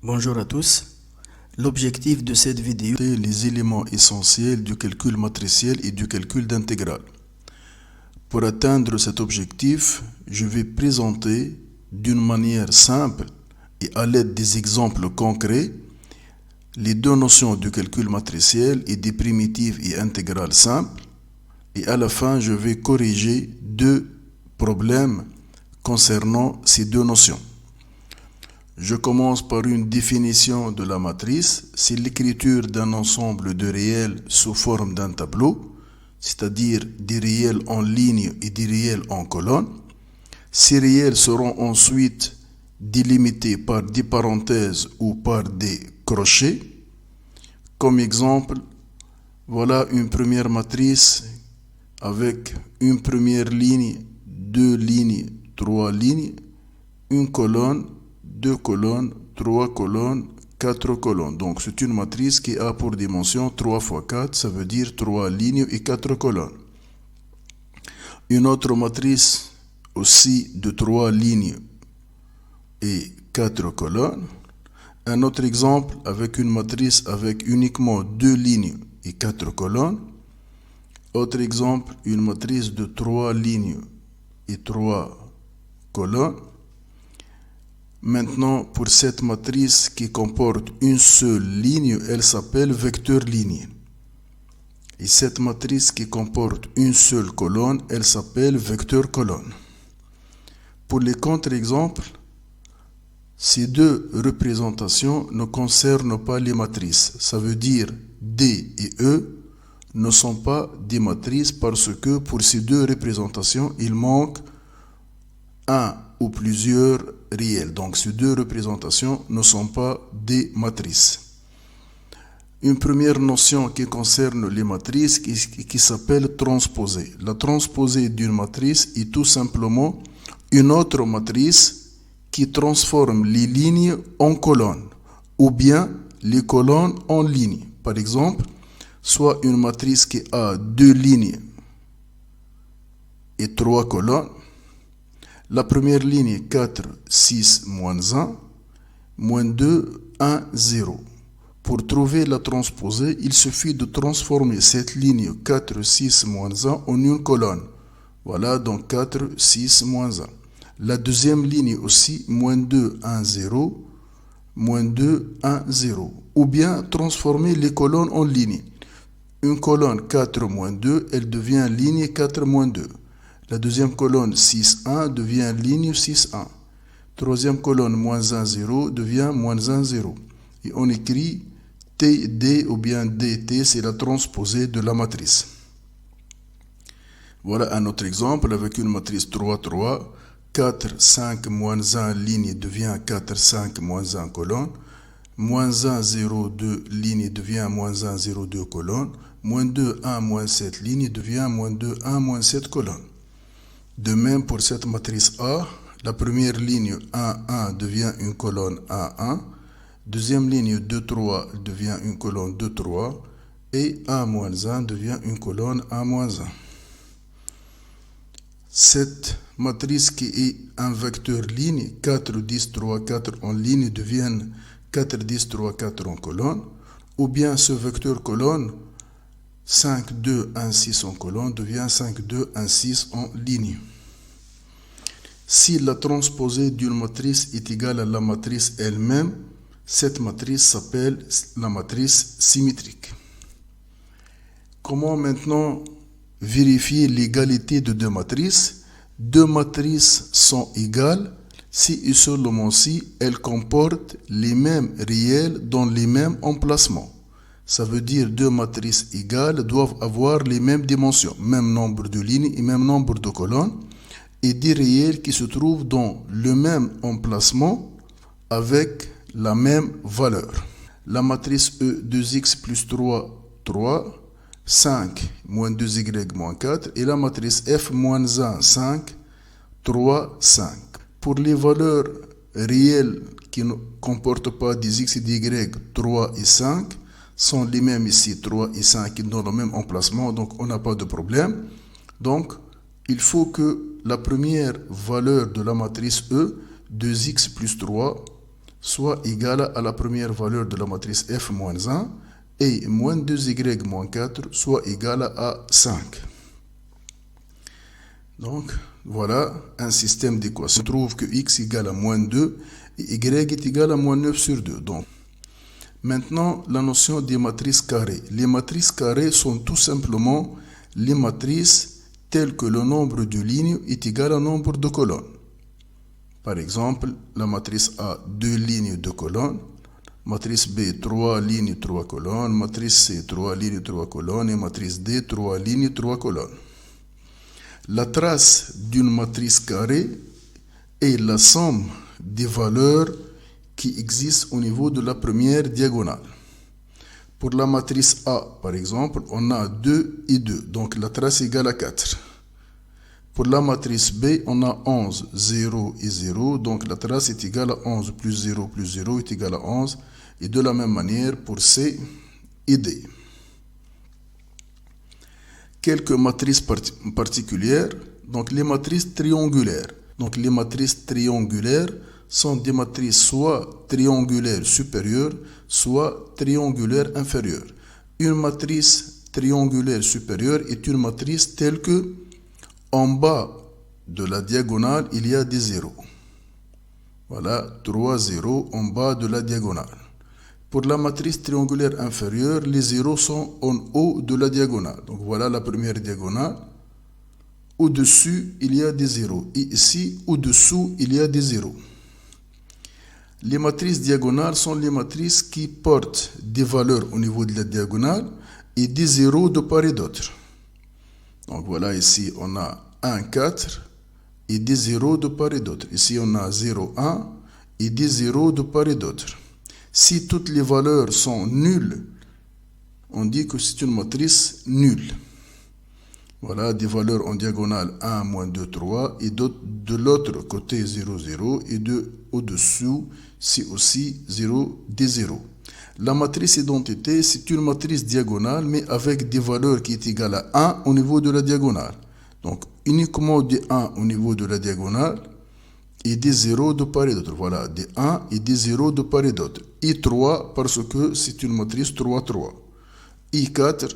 Bonjour à tous. L'objectif de cette vidéo est les éléments essentiels du calcul matriciel et du calcul d'intégrale. Pour atteindre cet objectif, je vais présenter d'une manière simple et à l'aide des exemples concrets les deux notions du calcul matriciel et des primitives et intégrales simples. Et à la fin, je vais corriger deux problèmes concernant ces deux notions. Je commence par une définition de la matrice. C'est l'écriture d'un ensemble de réels sous forme d'un tableau, c'est-à-dire des réels en ligne et des réels en colonne. Ces réels seront ensuite délimités par des parenthèses ou par des crochets. Comme exemple, voilà une première matrice avec une première ligne, deux lignes, trois lignes, une colonne, deux colonnes, trois colonnes, quatre colonnes. Donc c'est une matrice qui a pour dimension 3 fois 4, ça veut dire 3 lignes et 4 colonnes. Une autre matrice aussi de 3 lignes et 4 colonnes. Un autre exemple avec une matrice avec uniquement 2 lignes et 4 colonnes. Autre exemple, une matrice de 3 lignes et 3 colonnes. Maintenant, pour cette matrice qui comporte une seule ligne, elle s'appelle vecteur linéaire. Et cette matrice qui comporte une seule colonne, elle s'appelle vecteur colonne. Pour les contre-exemples, ces deux représentations ne concernent pas les matrices. Ça veut dire D et E ne sont pas des matrices parce que pour ces deux représentations, il manque un ou plusieurs réels. Donc ces deux représentations ne sont pas des matrices. Une première notion qui concerne les matrices qui s'appelle transposée. La transposée d'une matrice est tout simplement une autre matrice qui transforme les lignes en colonnes ou bien les colonnes en lignes. Par exemple, soit une matrice qui a deux lignes et trois colonnes. La première ligne est 4, 6, moins 1, moins 2, 1, 0. Pour trouver la transposée, il suffit de transformer cette ligne 4, 6, moins 1 en une colonne. Voilà, donc 4, 6, moins 1. La deuxième ligne aussi, moins 2, 1, 0, moins 2, 1, 0. Ou bien transformer les colonnes en lignes. Une colonne 4, moins 2, elle devient ligne 4, moins 2. La deuxième colonne 6, 1 devient ligne 6, 1. Troisième colonne moins 1, 0 devient moins 1, 0. Et on écrit TD ou bien DT, c'est la transposée de la matrice. Voilà un autre exemple avec une matrice 3, 3. 4, 5, moins 1 ligne devient 4, 5, moins 1 colonne. Moins 1, 0, 2 ligne devient moins 1, 0, 2 colonne. Moins 2, 1, moins 7 ligne devient moins 2, 1, moins 7 colonne. De même pour cette matrice A, la première ligne 1, 1 devient une colonne 1, 1. Deuxième ligne 2, 3 devient une colonne 2, 3. Et 1, moins 1 devient une colonne 1, moins 1. Cette matrice qui est un vecteur ligne, 4, 10, 3, 4 en ligne deviennent 4, 10, 3, 4 en colonne. Ou bien ce vecteur colonne, 5, 2, 1, 6 en colonne devient 5, 2, 1, 6 en ligne. Si la transposée d'une matrice est égale à la matrice elle-même, cette matrice s'appelle la matrice symétrique. Comment maintenant vérifier l'égalité de deux matrices? Deux matrices sont égales si et seulement si elles comportent les mêmes réels dans les mêmes emplacements. Ça veut dire deux matrices égales doivent avoir les mêmes dimensions, même nombre de lignes et même nombre de colonnes, et des réels qui se trouvent dans le même emplacement avec la même valeur. La matrice E 2x plus 3, 3, 5 moins 2y moins 4, et la matrice F moins 1, 5, 3, 5. Pour les valeurs réelles qui ne comportent pas des x et des y, 3 et 5, sont les mêmes ici, 3 et 5 qui sont dans le même emplacement, donc on n'a pas de problème. Donc, il faut que la première valeur de la matrice E, 2x plus 3, soit égale à la première valeur de la matrice F moins 1 et moins 2y moins 4 soit égale à 5. Donc, voilà un système d'équations. On trouve que x égale à moins 2 et y est égal à moins 9 sur 2. Donc, maintenant, la notion des matrices carrées. Les matrices carrées sont tout simplement les matrices telles que le nombre de lignes est égal au nombre de colonnes. Par exemple, la matrice A, 2 lignes, 2 colonnes. Matrice B, 3 lignes, 3 colonnes. Matrice C, 3 lignes, 3 colonnes. Et matrice D, 3 lignes, 3 colonnes. La trace d'une matrice carrée est la somme des valeurs qui existent au niveau de la première diagonale. Pour la matrice A, par exemple, on a 2 et 2, donc la trace est égale à 4. Pour la matrice B, on a 11, 0 et 0, donc la trace est égale à 11 plus 0 est égal à 11. Et de la même manière pour C et D. Quelques matrices particulières, donc les matrices triangulaires. Donc les matrices triangulaires sont des matrices soit triangulaires supérieures, soit triangulaires inférieures. Une matrice triangulaire supérieure est une matrice telle que en bas de la diagonale, il y a des zéros. Voilà, 3 zéros en bas de la diagonale. Pour la matrice triangulaire inférieure, les zéros sont en haut de la diagonale. Donc voilà la première diagonale. Au-dessus, il y a des zéros. Et ici, au-dessous, il y a des zéros. Les matrices diagonales sont les matrices qui portent des valeurs au niveau de la diagonale et des zéros de part et d'autre. Donc voilà, ici, on a 1, 4 et des zéros de part et d'autre. Ici, on a 0, 1 et des zéros de part et d'autre. Si toutes les valeurs sont nulles, on dit que c'est une matrice nulle. Voilà, des valeurs en diagonale 1, moins 2, 3, et de l'autre côté 0, 0, et au-dessous, c'est aussi 0, des 0. La matrice identité, c'est une matrice diagonale, mais avec des valeurs qui est égale à 1 au niveau de la diagonale. Donc, uniquement des 1 au niveau de la diagonale, et des 0 de part et d'autre. Voilà, des 1 et des 0 de part et d'autre. Et 3 parce que c'est une matrice 3, 3. Et 4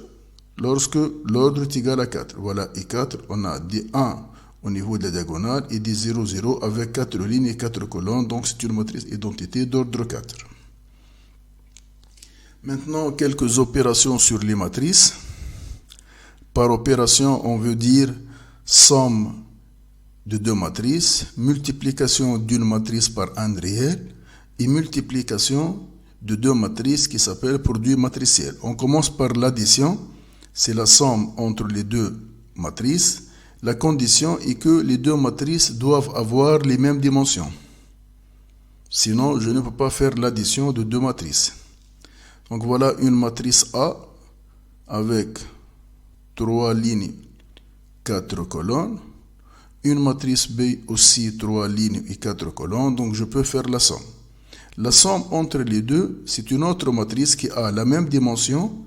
lorsque l'ordre est égal à 4. Voilà, et 4, on a des 1 au niveau de la diagonale et des 0, 0 avec 4 lignes et 4 colonnes. Donc c'est une matrice identité d'ordre 4. Maintenant, quelques opérations sur les matrices. Par opération, on veut dire somme de deux matrices, multiplication d'une matrice par un réel et multiplication de deux matrices qui s'appellent produit matriciel. On commence par l'addition, c'est la somme entre les deux matrices. La condition est que les deux matrices doivent avoir les mêmes dimensions. Sinon, je ne peux pas faire l'addition de deux matrices. Donc voilà une matrice A avec 3 lignes, 4 colonnes. Une matrice B aussi 3 lignes et 4 colonnes, donc je peux faire la somme. La somme entre les deux, c'est une autre matrice qui a la même dimension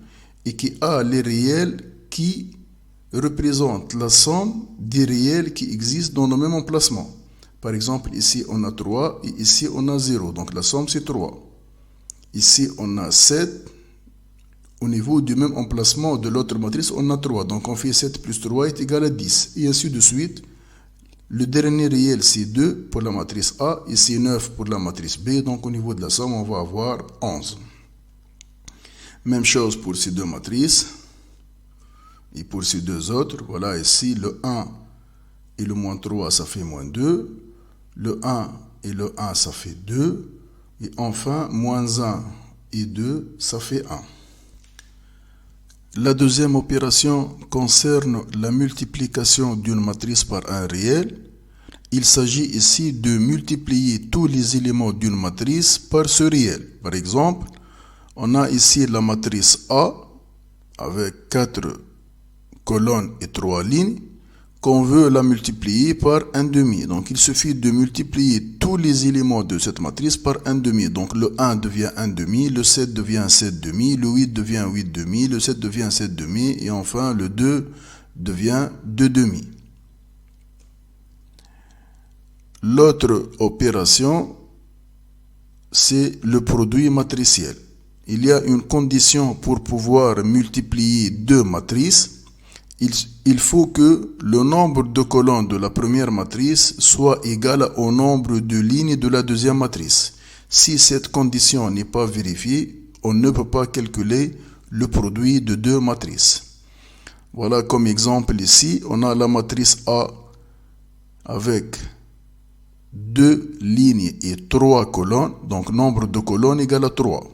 et qui a les réels qui représentent la somme des réels qui existent dans le même emplacement. Par exemple, ici on a 3 et ici on a 0, donc la somme c'est 3. Ici on a 7, au niveau du même emplacement de l'autre matrice on a 3, donc on fait 7 plus 3 est égal à 10, et ainsi de suite. Le dernier réel, c'est 2 pour la matrice A et c'est 9 pour la matrice B. Donc, au niveau de la somme, on va avoir 11. Même chose pour ces deux matrices. Et pour ces deux autres, voilà, ici, le 1 et le moins 3, ça fait moins 2. Le 1 et le 1, ça fait 2. Et enfin, moins 1 et 2, ça fait 1. La deuxième opération concerne la multiplication d'une matrice par un réel. Il s'agit ici de multiplier tous les éléments d'une matrice par ce réel. Par exemple, on a ici la matrice A avec 4 colonnes et 3 lignes qu'on veut la multiplier par 1 demi. Donc il suffit de multiplier tous les éléments de cette matrice par 1 demi. Donc le 1 devient 1 demi, le 7 devient 7 demi, le 8 devient 8 demi, le 7 devient 7 demi et enfin le 2 devient 2 demi. L'autre opération, c'est le produit matriciel. Il y a une condition pour pouvoir multiplier deux matrices. Il faut que le nombre de colonnes de la première matrice soit égal au nombre de lignes de la deuxième matrice. Si cette condition n'est pas vérifiée, on ne peut pas calculer le produit de deux matrices. Voilà comme exemple ici, on a la matrice A avec 2 lignes et 3 colonnes, donc nombre de colonnes égale à 3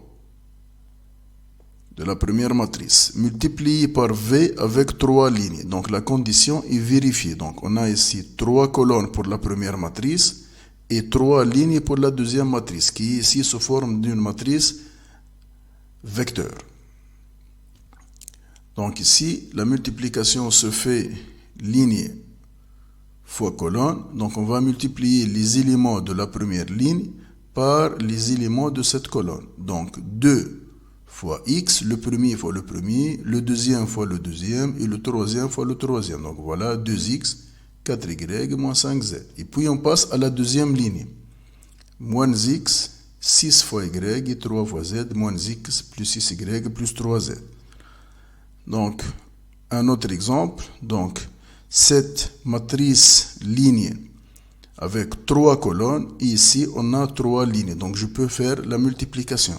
de la première matrice, multiplié par V avec 3 lignes. Donc la condition est vérifiée. Donc on a ici 3 colonnes pour la première matrice et 3 lignes pour la deuxième matrice, qui est ici sous forme d'une matrice vecteur. Donc ici, la multiplication se fait ligne fois colonne. Donc on va multiplier les éléments de la première ligne par les éléments de cette colonne. Donc 2 fois x, le premier fois le premier, le deuxième fois le deuxième et le troisième fois le troisième. Donc voilà 2x, 4y, moins 5z. Et puis on passe à la deuxième ligne. Moins x, 6 fois y et 3 fois z, moins x plus 6y plus 3z. Donc, un autre exemple. Donc, cette matrice ligne avec 3 colonnes, et ici on a 3 lignes. Donc, je peux faire la multiplication.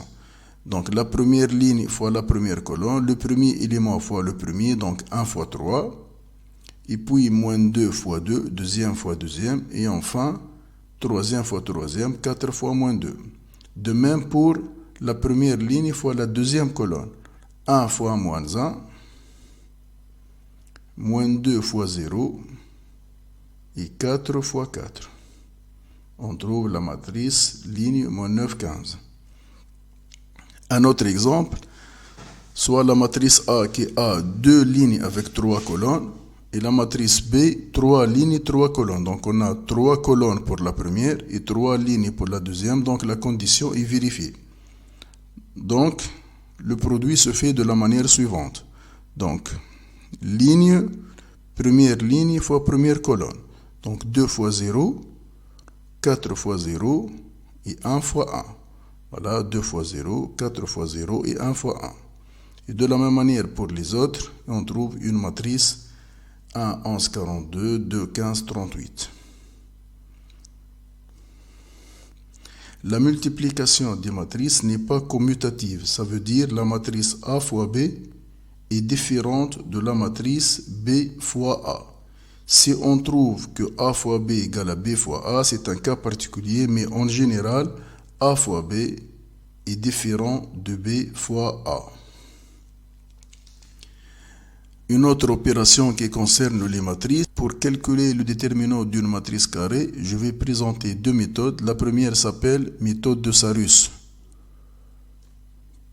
Donc, la première ligne fois la première colonne, le premier élément fois le premier, donc 1 fois 3. Et puis, moins 2 fois 2, deuxième fois deuxième. Et enfin, troisième fois troisième, 4 fois moins 2. De même pour la première ligne fois la deuxième colonne. 1 fois moins 1. Moins 2 fois 0 et 4 fois 4. On trouve la matrice ligne moins 9, 15. Un autre exemple, soit la matrice A qui a 2 lignes avec 3 colonnes et la matrice B, 3 lignes et 3 colonnes. Donc on a 3 colonnes pour la première et 3 lignes pour la deuxième, donc la condition est vérifiée. Donc le produit se fait de la manière suivante. Donc ligne, première ligne fois première colonne. Donc 2 fois 0, 4 fois 0 et 1 fois 1. Voilà, 2 fois 0, 4 fois 0 et 1 fois 1. Et de la même manière pour les autres, on trouve une matrice 1, 11, 42, 2, 15, 38. La multiplication des matrices n'est pas commutative. Ça veut dire la matrice A fois B est différente de la matrice B fois A. Si on trouve que A fois B égale à B fois A, c'est un cas particulier, mais en général, A fois B est différent de B fois A. Une autre opération qui concerne les matrices. Pour calculer le déterminant d'une matrice carrée, je vais présenter deux méthodes. La première s'appelle méthode de Sarus.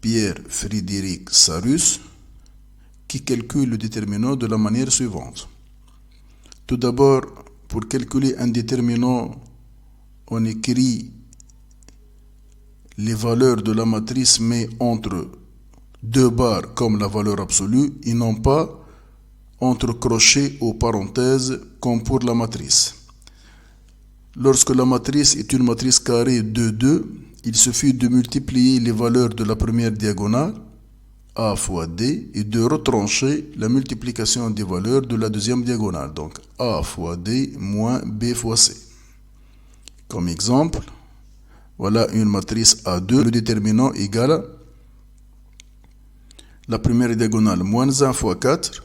Pierre-Frédéric Sarus, qui calcule le déterminant de la manière suivante. Tout d'abord, pour calculer un déterminant, on écrit les valeurs de la matrice, mais entre deux barres comme la valeur absolue, et non pas entre crochets ou parenthèses comme pour la matrice. Lorsque la matrice est une matrice carrée de 2, il suffit de multiplier les valeurs de la première diagonale, A fois D, et de retrancher la multiplication des valeurs de la deuxième diagonale. Donc A fois D moins B fois C. Comme exemple, voilà une matrice A2, le déterminant égale la première diagonale moins 1 fois 4,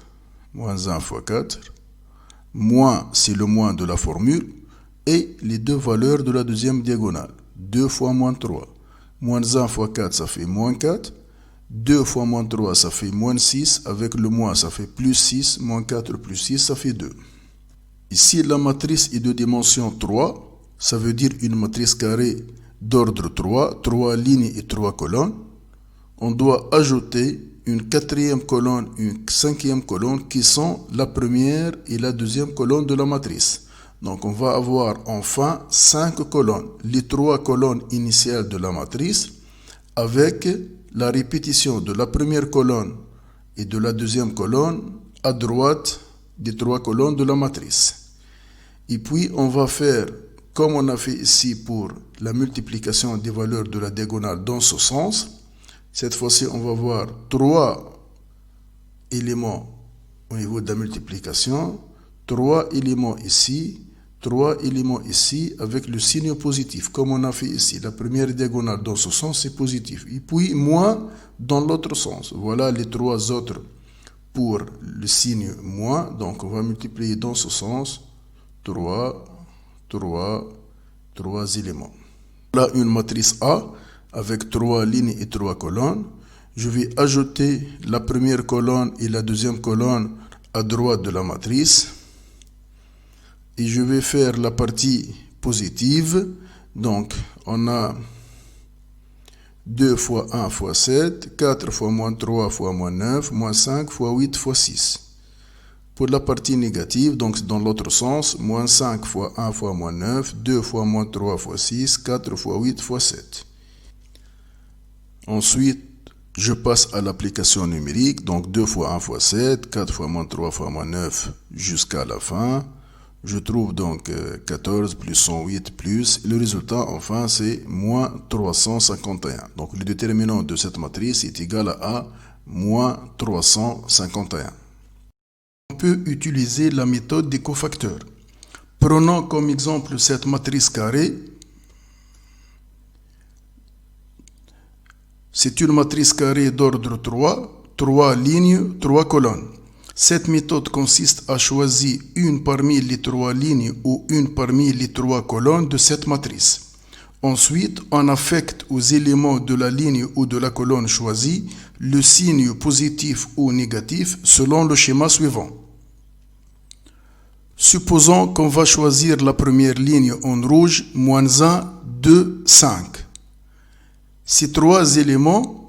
moins 1 fois 4, moins c'est le moins de la formule, et les deux valeurs de la deuxième diagonale, 2 fois moins 3. Moins 1 fois 4, ça fait moins 4. 2 fois moins 3, ça fait moins 6. Avec le moins, ça fait plus 6. Moins 4 plus 6, ça fait 2. Ici, la matrice est de dimension 3. Ça veut dire une matrice carrée d'ordre 3. 3 lignes et 3 colonnes. On doit ajouter une quatrième colonne, une cinquième colonne, qui sont la première et la deuxième colonne de la matrice. Donc, on va avoir enfin 5 colonnes. Les 3 colonnes initiales de la matrice avec la répétition de la première colonne et de la deuxième colonne à droite des 3 colonnes de la matrice. Et puis, on va faire comme on a fait ici pour la multiplication des valeurs de la diagonale dans ce sens, cette fois-ci, on va voir 3 éléments au niveau de la multiplication, 3 éléments ici, 3 éléments ici avec le signe positif, comme on a fait ici. La première diagonale dans ce sens, c'est positif. Et puis, moins dans l'autre sens. Voilà les 3 autres pour le signe moins. Donc, on va multiplier dans ce sens 3 éléments. Voilà une matrice A avec 3 lignes et 3 colonnes. Je vais ajouter la première colonne et la deuxième colonne à droite de la matrice. Et je vais faire la partie positive. Donc, on a 2 fois 1 fois 7, 4 fois moins 3 fois moins 9, moins 5 fois 8 fois 6. Pour la partie négative, donc dans l'autre sens, moins 5 fois 1 fois moins 9, 2 fois moins 3 fois 6, 4 fois 8 fois 7. Ensuite, je passe à l'application numérique, donc 2 fois 1 fois 7, 4 fois moins 3 fois moins 9 jusqu'à la fin. Je trouve donc 14 plus 108 plus, le résultat enfin c'est moins 351. Donc le déterminant de cette matrice est égal à moins 351. On peut utiliser la méthode des cofacteurs. Prenons comme exemple cette matrice carrée. C'est une matrice carrée d'ordre 3, 3 lignes, 3 colonnes. Cette méthode consiste à choisir une parmi les 3 lignes ou une parmi les 3 colonnes de cette matrice. Ensuite, on affecte aux éléments de la ligne ou de la colonne choisie le signe positif ou négatif selon le schéma suivant. Supposons qu'on va choisir la première ligne en rouge, moins 1, 2, 5. Ces 3 éléments,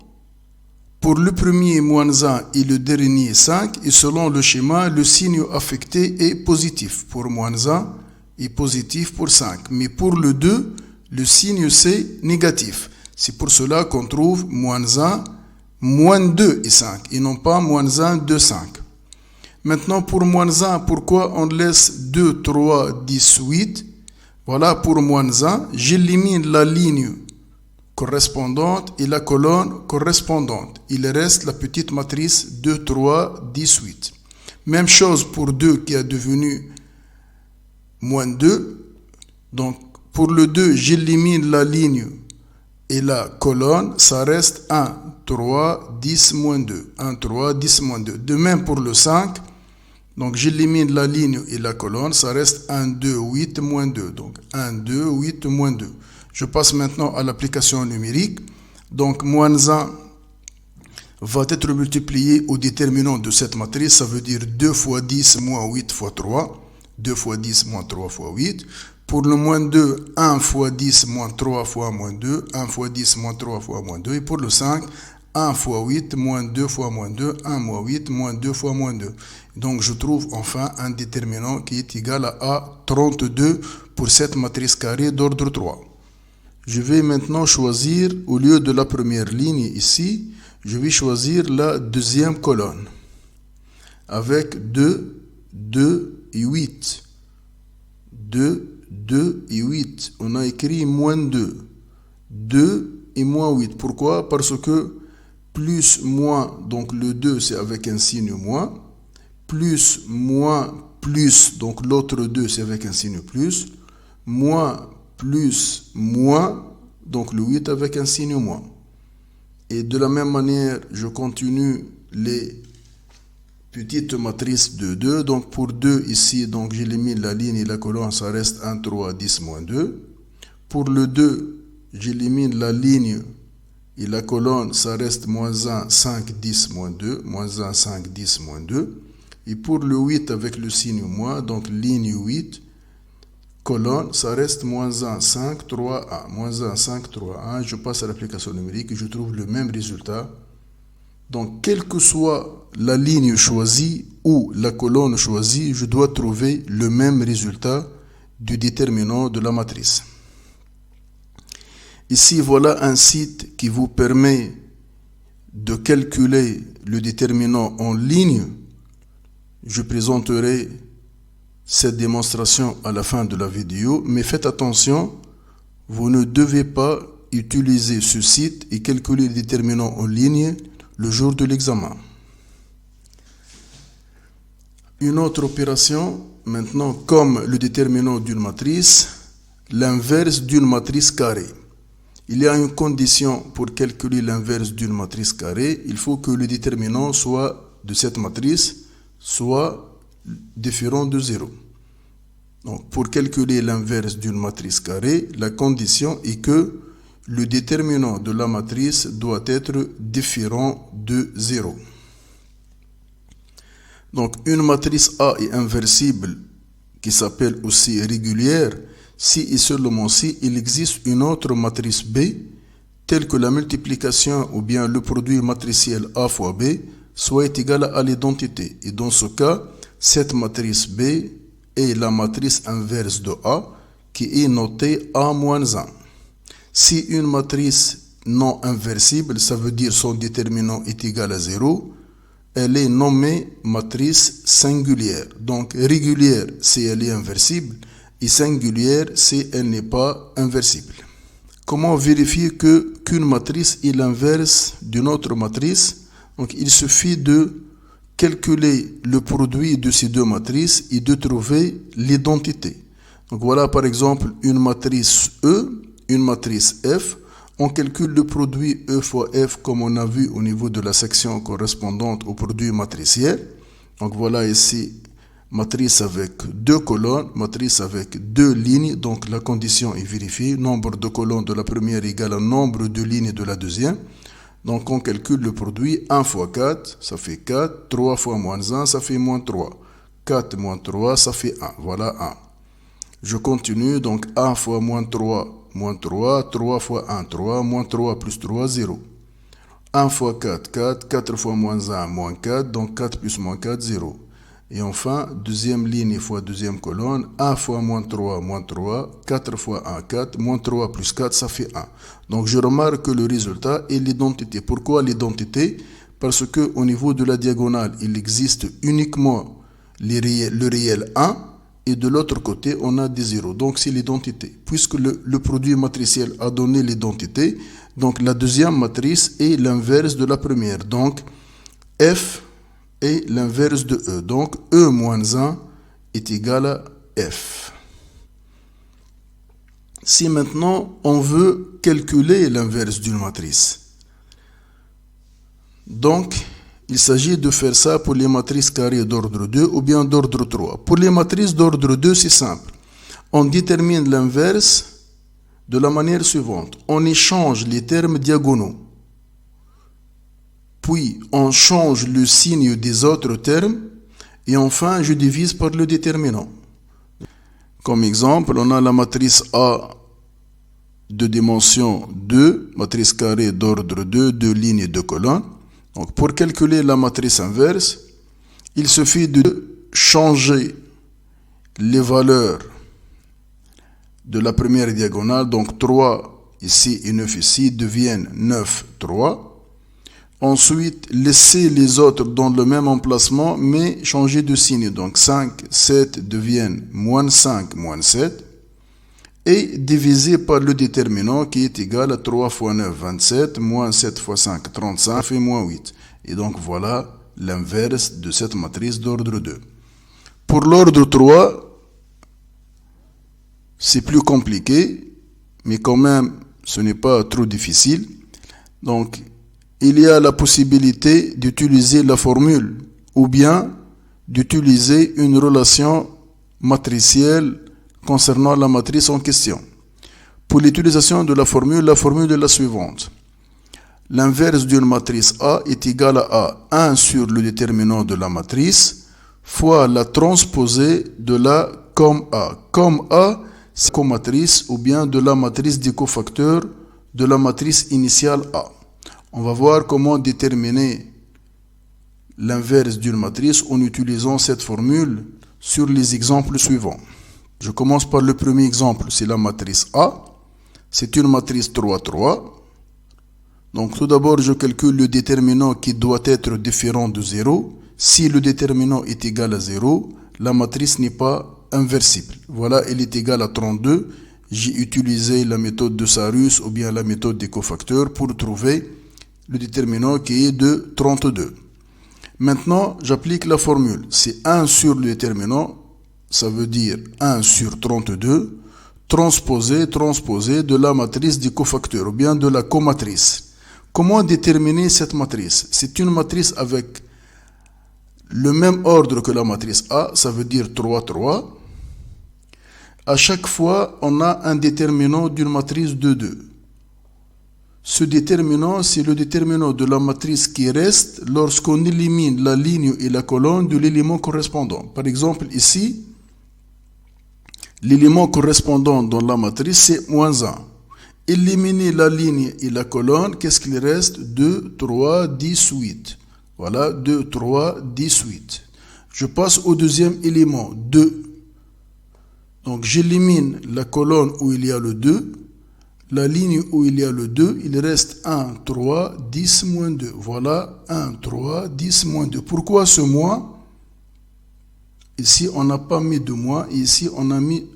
pour le premier moins 1 et le dernier 5, et selon le schéma, le signe affecté est positif pour moins 1 et positif pour 5. Mais pour le 2, le signe c'est négatif. C'est pour cela qu'on trouve moins 1, moins 2 et 5, et non pas moins 1, 2, 5. Maintenant, pour moins 1, pourquoi on laisse 2, 3, 10, 8? Voilà, pour moins 1, j'élimine la ligne correspondante et la colonne correspondante. Il reste la petite matrice 2, 3, 10, 8. Même chose pour 2 qui est devenu moins 2. Donc, pour le 2, j'élimine la ligne et la colonne. Ça reste 1, 3, 10, moins 2. 1, 3, 10, moins 2. De même pour le 5. Donc, j'élimine la ligne et la colonne. Ça reste 1, 2, 8, moins 2. Donc, 1, 2, 8, moins 2. Je passe maintenant à l'application numérique. Donc, moins 1 va être multiplié au déterminant de cette matrice. Ça veut dire 2 fois 10 moins 8 fois 3. 2 fois 10 moins 3 fois 8. Pour le moins 2, 1 fois 10 moins 3 fois moins 2. 1 fois 10 moins 3 fois moins 2. Et pour le 5, 1 fois 8 moins 2 fois moins 2. 1 moins 8 moins 2 fois moins 2. Donc, je trouve enfin un déterminant qui est égal à 32 pour cette matrice carrée d'ordre 3. Je vais maintenant choisir, au lieu de la première ligne ici, je vais choisir la deuxième colonne avec 2, 2 et 8. 2, 2 et 8. On a écrit moins 2. 2 et moins 8. Pourquoi? Parce que plus, moins, donc le 2 c'est avec un signe moins. Plus, moins, plus, donc l'autre 2 c'est avec un signe plus. Moins, plus, moins, donc le 8 avec un signe moins. Et de la même manière, je continue les petites matrices de 2. Donc pour 2 ici, donc j'élimine la ligne et la colonne, ça reste 1, 3, 10, moins 2. Pour le 2, j'élimine la ligne et la colonne, ça reste moins 1, 5, 10, moins 2. Moins 1, 5, 10, moins 2. Et pour le 8 avec le signe moins, donc ligne 8, colonne, ça reste moins 1, 5, 3, 1. Moins 1, 5, 3, 1. Je passe à l'application numérique et je trouve le même résultat. Donc, quelle que soit la ligne choisie ou la colonne choisie, je dois trouver le même résultat du déterminant de la matrice. Ici, voilà un site qui vous permet de calculer le déterminant en ligne. Je présenterai cette démonstration à la fin de la vidéo, mais faites attention, vous ne devez pas utiliser ce site et calculer les déterminants en ligne le jour de l'examen. Une autre opération, maintenant, comme le déterminant d'une matrice, l'inverse d'une matrice carrée. Il y a une condition pour calculer l'inverse d'une matrice carrée. Il faut que le déterminant de cette matrice soit différent de 0. Donc, pour calculer l'inverse d'une matrice carrée, la condition est que le déterminant de la matrice doit être différent de 0. Donc, une matrice A est inversible, qui s'appelle aussi régulière, si et seulement si il existe une autre matrice B, telle que la multiplication ou bien le produit matriciel A fois B soit égal à l'identité. Et dans ce cas, cette matrice B est la matrice inverse de A, qui est notée A-1. Si une matrice non inversible, ça veut dire son déterminant est égal à 0, elle est nommée matrice singulière. Donc régulière si elle est inversible et singulière si elle n'est pas inversible. Comment vérifier qu'une matrice est l'inverse d'une autre matrice? Donc il suffit de calculer le produit de ces deux matrices et de trouver l'identité. Donc voilà par exemple une matrice E, une matrice F. On calcule le produit E fois F comme on a vu au niveau de la section correspondante au produit matriciel. Donc voilà ici matrice avec deux colonnes, matrice avec deux lignes. Donc la condition est vérifiée. Nombre de colonnes de la première égale au nombre de lignes de la deuxième. Donc on calcule le produit 1 fois 4, ça fait 4. 3 fois moins 1, ça fait moins 3. 4 moins 3, ça fait 1. Voilà 1. Je continue. Donc 1 fois moins 3. Moins 3, 3 fois 1, 3, moins 3 plus 3, 0. 1 fois 4, 4, 4 fois moins 1, moins 4, donc 4 plus moins 4, 0. Et enfin, deuxième ligne fois deuxième colonne, 1 fois moins 3, 4 fois 1, 4, moins 3 plus 4, ça fait 1. Donc je remarque que le résultat est l'identité. Pourquoi l'identité? Parce qu'au niveau de la diagonale, il existe uniquement le réel 1, et de l'autre côté, on a des zéros. Donc, c'est l'identité. Puisque le produit matriciel a donné l'identité, donc la deuxième matrice est l'inverse de la première. Donc, F est l'inverse de E. Donc, E moins 1 est égal à F. Si maintenant, on veut calculer l'inverse d'une matrice, donc, il s'agit de faire ça pour les matrices carrées d'ordre 2 ou bien d'ordre 3. Pour les matrices d'ordre 2, c'est simple. On détermine l'inverse de la manière suivante. On échange les termes diagonaux. Puis, on change le signe des autres termes. Et enfin, je divise par le déterminant. Comme exemple, on a la matrice A de dimension 2, matrice carrée d'ordre 2, 2 lignes et 2 colonnes. Donc, pour calculer la matrice inverse, il suffit de changer les valeurs de la première diagonale. Donc, 3 ici et 9 ici deviennent 9, 3. Ensuite, laisser les autres dans le même emplacement, mais changer de signe. Donc, 5, 7 deviennent moins 5, moins 7. Et divisé par le déterminant qui est égal à 3 fois 9, 27, moins 7 fois 5, 35, fait moins 8. Et donc voilà l'inverse de cette matrice d'ordre 2. Pour l'ordre 3, c'est plus compliqué, mais quand même, ce n'est pas trop difficile. Donc, il y a la possibilité d'utiliser la formule ou bien d'utiliser une relation matricielle concernant la matrice en question. Pour l'utilisation de la formule est la suivante. L'inverse d'une matrice A est égal à 1 sur le déterminant de la matrice fois la transposée de la comme A. Comme A, c'est comatrice ou bien de la matrice des cofacteurs de la matrice initiale A. On va voir comment déterminer l'inverse d'une matrice en utilisant cette formule sur les exemples suivants. Je commence par le premier exemple, c'est la matrice A. C'est une matrice 3, 3. Donc tout d'abord, je calcule le déterminant qui doit être différent de 0. Si le déterminant est égal à 0, la matrice n'est pas inversible. Voilà, elle est égale à 32. J'ai utilisé la méthode de Sarus ou bien la méthode des cofacteurs pour trouver le déterminant qui est de 32. Maintenant, j'applique la formule. C'est 1 sur le déterminant, ça veut dire 1 sur 32, transposé de la matrice des cofacteurs ou bien de la comatrice. Comment déterminer cette matrice? C'est une matrice avec le même ordre que la matrice A, ça veut dire 3, 3. À chaque fois, on a un déterminant d'une matrice de 2. Ce déterminant, c'est le déterminant de la matrice qui reste lorsqu'on élimine la ligne et la colonne de l'élément correspondant. Par exemple, ici, l'élément correspondant dans la matrice, c'est moins 1. Éliminer la ligne et la colonne, qu'est-ce qu'il reste? 2, 3, 10, 8. Voilà, 2, 3, 10, 8. Je passe au deuxième élément, 2. Donc, j'élimine la colonne où il y a le 2. La ligne où il y a le 2, il reste 1, 3, 10, moins 2. Voilà, 1, 3, 10, moins 2. Pourquoi ce moins? Ici, on n'a pas mis de moins. Et ici, on a mis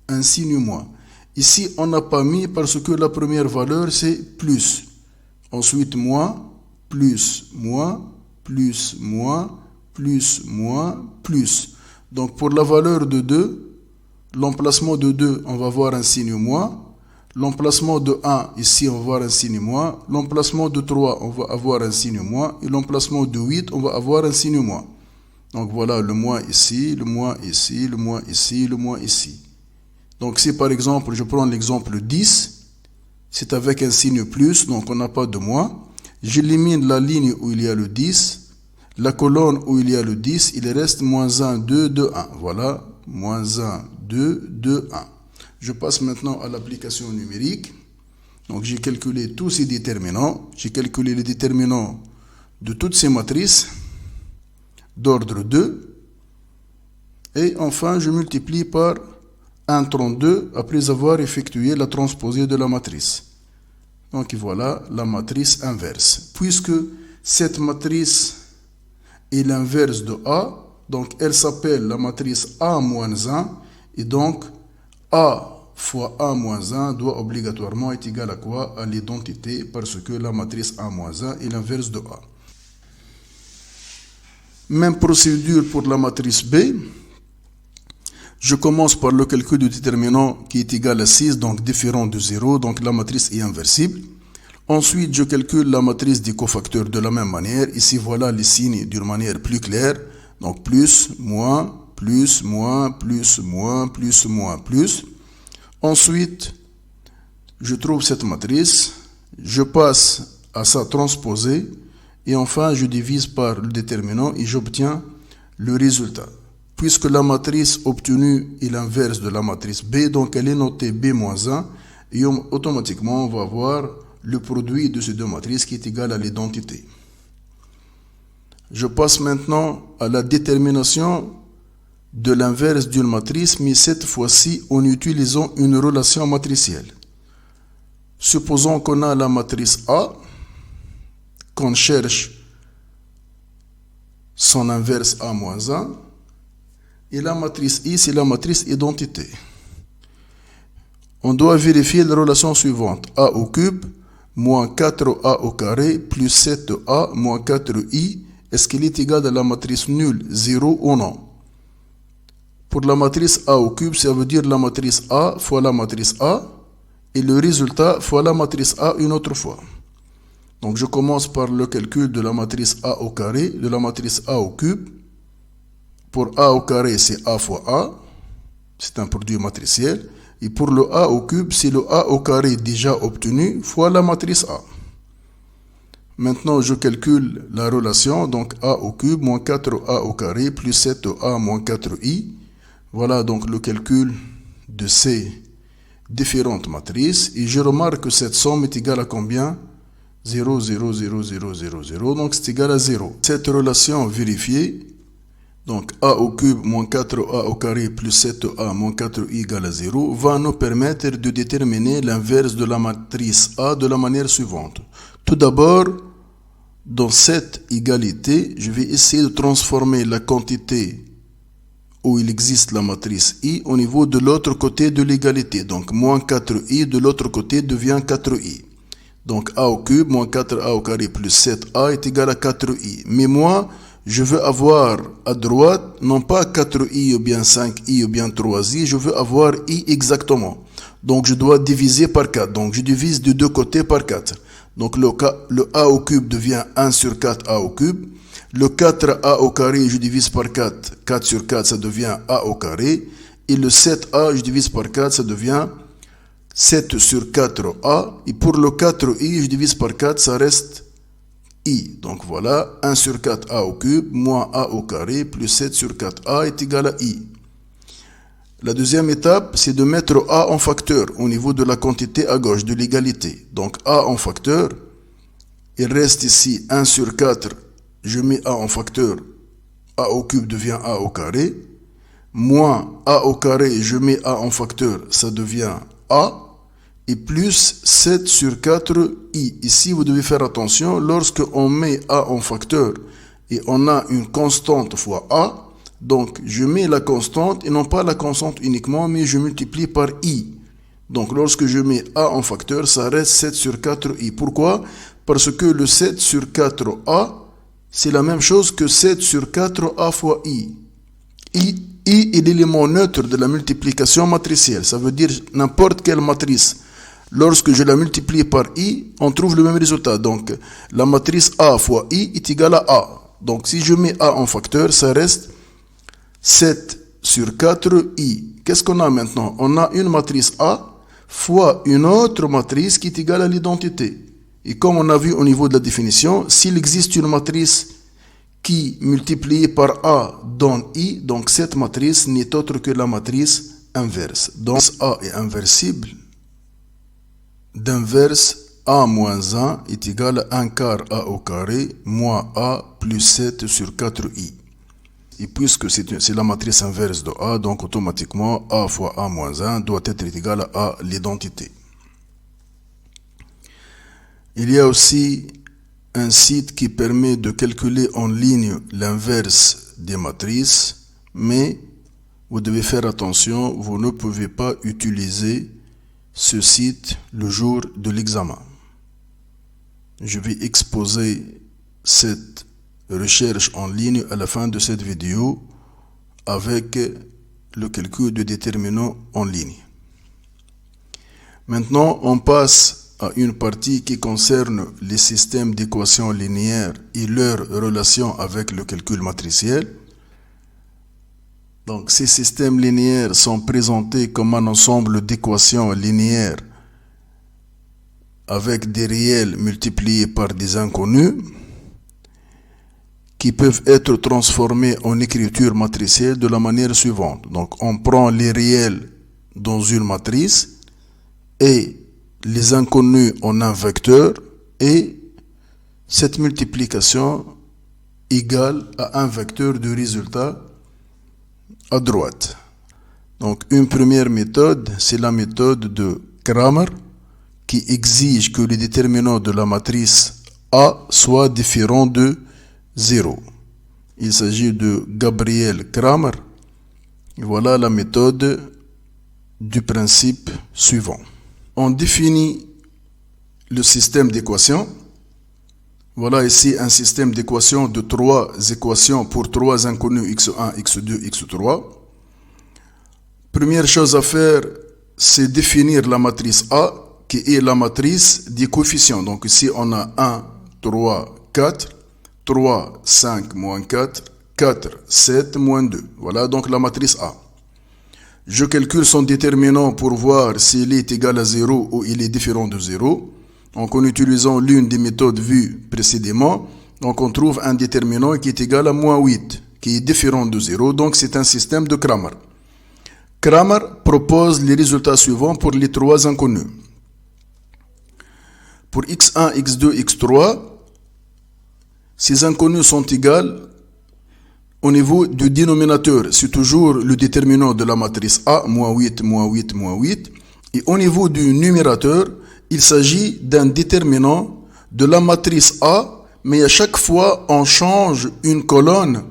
un signe moins. Ici, on n'a pas mis parce que la première valeur, c'est plus. Ensuite, moins, plus, moins, plus, moins, plus, moins, plus. Donc, pour la valeur de 2, l'emplacement de 2, on va voir un signe moins. L'emplacement de 1, ici, on va voir un signe moins. L'emplacement de 3, on va avoir un signe moins. Et l'emplacement de 8, on va avoir un signe moins. Donc voilà, le moins ici, le moins ici, le moins ici, le moins ici. Donc si par exemple, je prends l'exemple 10, c'est avec un signe plus, donc on n'a pas de moins. J'élimine la ligne où il y a le 10. La colonne où il y a le 10, il reste moins 1, 2, 2, 1. Voilà, moins 1, 2, 2, 1. Je passe maintenant à l'application numérique. Donc j'ai calculé tous ces déterminants. J'ai calculé les déterminants de toutes ces matrices d'ordre 2. Et enfin, je multiplie par 1,32 après avoir effectué la transposée de la matrice. Donc voilà la matrice inverse. Puisque cette matrice est l'inverse de A, donc elle s'appelle la matrice A-1, et donc A fois A moins 1 doit obligatoirement être égal à quoi? À l'identité, parce que la matrice A-1 est l'inverse de A. Même procédure pour la matrice B. Je commence par le calcul du déterminant qui est égal à 6, donc différent de 0, donc la matrice est inversible. Ensuite, je calcule la matrice des cofacteurs de la même manière. Ici, voilà les signes d'une manière plus claire. Donc plus, moins, plus, moins, plus, moins, plus, moins, plus. Ensuite, je trouve cette matrice, je passe à sa transposée, et enfin je divise par le déterminant et j'obtiens le résultat. Puisque la matrice obtenue est l'inverse de la matrice B, donc elle est notée B-1, et automatiquement on va avoir le produit de ces deux matrices qui est égal à l'identité. Je passe maintenant à la détermination de l'inverse d'une matrice, mais cette fois-ci en utilisant une relation matricielle. Supposons qu'on a la matrice A, qu'on cherche son inverse A-1, et la matrice I, c'est la matrice identité. On doit vérifier la relation suivante. A au cube, moins 4A au carré, plus 7A, moins 4I, est-ce qu'il est égal à la matrice nulle, 0 ou non? Pour la matrice A au cube, ça veut dire la matrice A fois la matrice A, et le résultat fois la matrice A une autre fois. Donc je commence par le calcul de la matrice A au carré, de la matrice A au cube. Pour A au carré, c'est A fois A, c'est un produit matriciel. Et pour le A au cube, c'est le A au carré déjà obtenu fois la matrice A. Maintenant, je calcule la relation, donc A au cube moins 4A au carré plus 7A moins 4I. Voilà donc le calcul de ces différentes matrices. Et je remarque que cette somme est égale à combien? 0, 0, 0, 0, 0, 0. Donc c'est égal à 0. Cette relation vérifiée, donc A au cube moins 4A au carré plus 7A moins 4I égale à 0, va nous permettre de déterminer l'inverse de la matrice A de la manière suivante. Tout d'abord, dans cette égalité, je vais essayer de transformer la quantité où il existe la matrice I au niveau de l'autre côté de l'égalité. Donc moins 4i de l'autre côté devient 4i. Donc a au cube moins 4a au carré plus 7a est égal à 4i. Mais moi, je veux avoir à droite non pas 4i ou bien 5i ou bien 3i, je veux avoir i exactement. Donc je dois diviser par 4. Donc je divise de deux côtés par 4. Donc le a au cube devient 1 sur 4a au cube. Le 4a au carré, je divise par 4. 4 sur 4, ça devient a au carré. Et le 7a, je divise par 4, ça devient 7 sur 4a. Et pour le 4i, je divise par 4, ça reste i. Donc voilà, 1 sur 4a au cube, moins a au carré, plus 7 sur 4a est égal à i. La deuxième étape, c'est de mettre a en facteur au niveau de la quantité à gauche de l'égalité. Donc a en facteur, il reste ici 1 sur 4, je mets a en facteur, a au cube devient a au carré, moins a au carré, je mets a en facteur, ça devient a, et plus 7 sur 4i. Ici, vous devez faire attention, lorsque on met a en facteur et on a une constante fois a, donc je mets la constante et non pas la constante uniquement, mais je multiplie par i. Donc lorsque je mets a en facteur, ça reste 7 sur 4i. Pourquoi? Parce que le 7 sur 4a, c'est la même chose que 7 sur 4a fois i. I est l'élément neutre de la multiplication matricielle. Ça veut dire n'importe quelle matrice. Lorsque je la multiplie par i, on trouve le même résultat. Donc la matrice a fois i est égale à a. Donc si je mets a en facteur, ça reste 7 sur 4i. Qu'est-ce qu'on a maintenant? On a une matrice A fois une autre matrice qui est égale à l'identité. Et comme on a vu au niveau de la définition, s'il existe une matrice qui multipliée par A donne I, donc cette matrice n'est autre que la matrice inverse. Donc A est inversible. D'inverse, A moins 1 est égal à 1 quart A au carré moins A plus 7 sur 4i. Et puisque c'est la matrice inverse de A, donc automatiquement A fois A moins 1 doit être égal à A l'identité. Il y a aussi un site qui permet de calculer en ligne l'inverse des matrices, mais vous devez faire attention, vous ne pouvez pas utiliser ce site le jour de l'examen. Je vais exposer cette recherche en ligne à la fin de cette vidéo avec le calcul de déterminants en ligne. Maintenant, on passe à une partie qui concerne les systèmes d'équations linéaires et leur relation avec le calcul matriciel. Donc, ces systèmes linéaires sont présentés comme un ensemble d'équations linéaires avec des réels multipliés par des inconnus qui peuvent être transformés en écriture matricielle de la manière suivante. Donc, on prend les réels dans une matrice et les inconnus en un vecteur et cette multiplication égale à un vecteur de résultat à droite. Donc, une première méthode, c'est la méthode de Cramer qui exige que les déterminants de la matrice A soient différents de 0. Il s'agit de Gabriel Cramer. Et voilà la méthode du principe suivant. On définit le système d'équations. Voilà ici un système d'équations de 3 équations pour 3 inconnus x1, x2, x3. Première chose à faire, c'est définir la matrice A qui est la matrice des coefficients. Donc ici on a 1, 3, 4. 3, 5, moins 4, 4, 7, moins 2. Voilà donc la matrice A. Je calcule son déterminant pour voir s'il est égal à 0 ou il est différent de 0. Donc en utilisant l'une des méthodes vues précédemment, donc on trouve un déterminant qui est égal à moins 8, qui est différent de 0. Donc c'est un système de Cramer. Cramer propose les résultats suivants pour les 3 inconnus. Pour x1, x2, x3, ces inconnus sont égaux au niveau du dénominateur. C'est toujours le déterminant de la matrice A, moins 8, moins 8, moins 8. Et au niveau du numérateur, il s'agit d'un déterminant de la matrice A, mais à chaque fois, on change une colonne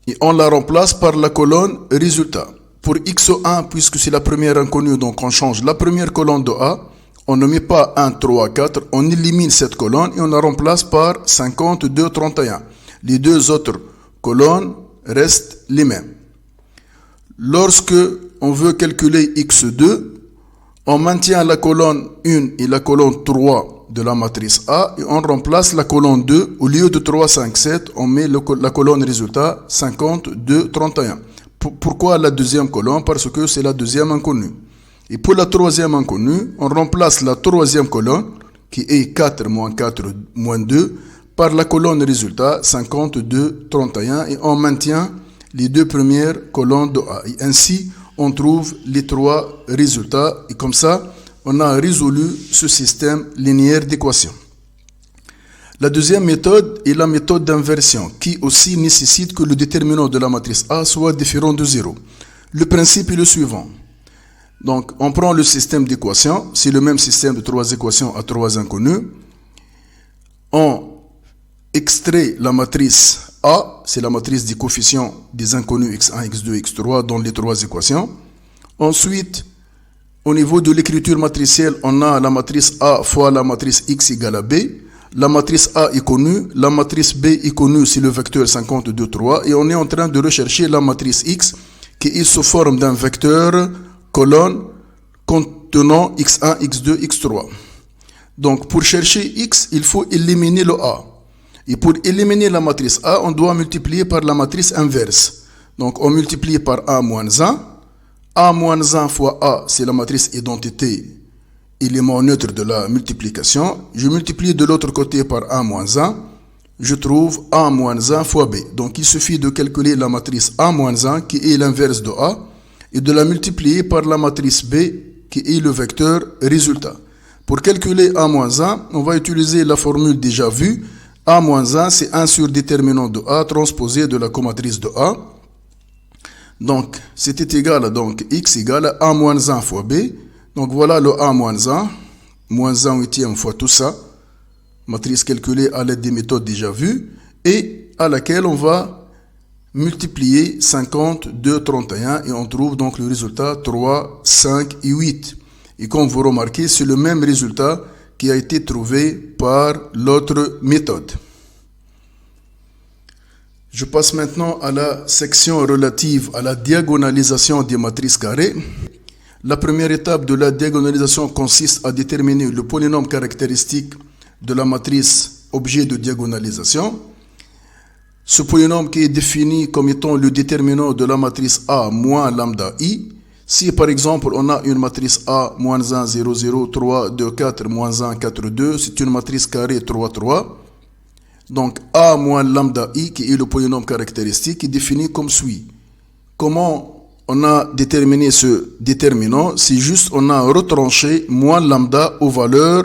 et on la remplace par la colonne résultat. Pour x1, puisque c'est la première inconnue, donc on change la première colonne de A, on ne met pas 1, 3, 4, on élimine cette colonne et on la remplace par 52, 31. Les deux autres colonnes restent les mêmes. Lorsque on veut calculer x2, on maintient la colonne 1 et la colonne 3 de la matrice A et on remplace la colonne 2. Au lieu de 3, 5, 7, on met la colonne résultat 52, 31. Pourquoi la deuxième colonne? Parce que c'est la deuxième inconnue. Et pour la troisième inconnue, on remplace la troisième colonne, qui est 4 moins 4 moins 2, par la colonne résultat 52, 31, et on maintient les deux premières colonnes de A. Et ainsi, on trouve les trois résultats, et comme ça, on a résolu ce système linéaire d'équations. La deuxième méthode est la méthode d'inversion, qui aussi nécessite que le déterminant de la matrice A soit différent de 0. Le principe est le suivant. Donc, on prend le système d'équations, c'est le même système de trois équations à trois inconnues. On extrait la matrice A, c'est la matrice des coefficients des inconnus x1, x2, x3 dans les trois équations. Ensuite, au niveau de l'écriture matricielle, on a la matrice A fois la matrice x égale à B. La matrice A est connue, la matrice B est connue, c'est le vecteur 52, 3, et on est en train de rechercher la matrice X qui est sous forme d'un vecteur colonne contenant x1, x2, x3. Donc pour chercher X, il faut éliminer le A. Et pour éliminer la matrice A, on doit multiplier par la matrice inverse. Donc on multiplie par A moins 1. A moins 1 fois A, c'est la matrice identité élément neutre de la multiplication. Je multiplie de l'autre côté par A moins 1. Je trouve A moins 1 fois B. Donc il suffit de calculer la matrice A moins 1 qui est l'inverse de A et de la multiplier par la matrice B qui est le vecteur résultat. Pour calculer A moins 1, on va utiliser la formule déjà vue. A moins 1, c'est 1 sur déterminant de A transposé de la comatrice de A. Donc, c'était égal à donc, X égale à A moins 1 fois B. Donc voilà le A moins 1, moins 1 huitième fois tout ça, matrice calculée à l'aide des méthodes déjà vues, et à laquelle on va multiplier 52, 31, et on trouve donc le résultat 3, 5 et 8. Et comme vous remarquez, c'est le même résultat qui a été trouvé par l'autre méthode. Je passe maintenant à la section relative à la diagonalisation des matrices carrées. La première étape de la diagonalisation consiste à déterminer le polynôme caractéristique de la matrice objet de diagonalisation. Ce polynôme qui est défini comme étant le déterminant de la matrice A moins lambda I. Si par exemple on a une matrice A moins 1, 0, 0, 3, 2, 4, moins 1, 4, 2, c'est une matrice carrée 3, 3. Donc A moins lambda I qui est le polynôme caractéristique est défini comme suit. Comment on a déterminé ce déterminant? C'est juste on a retranché moins lambda aux valeurs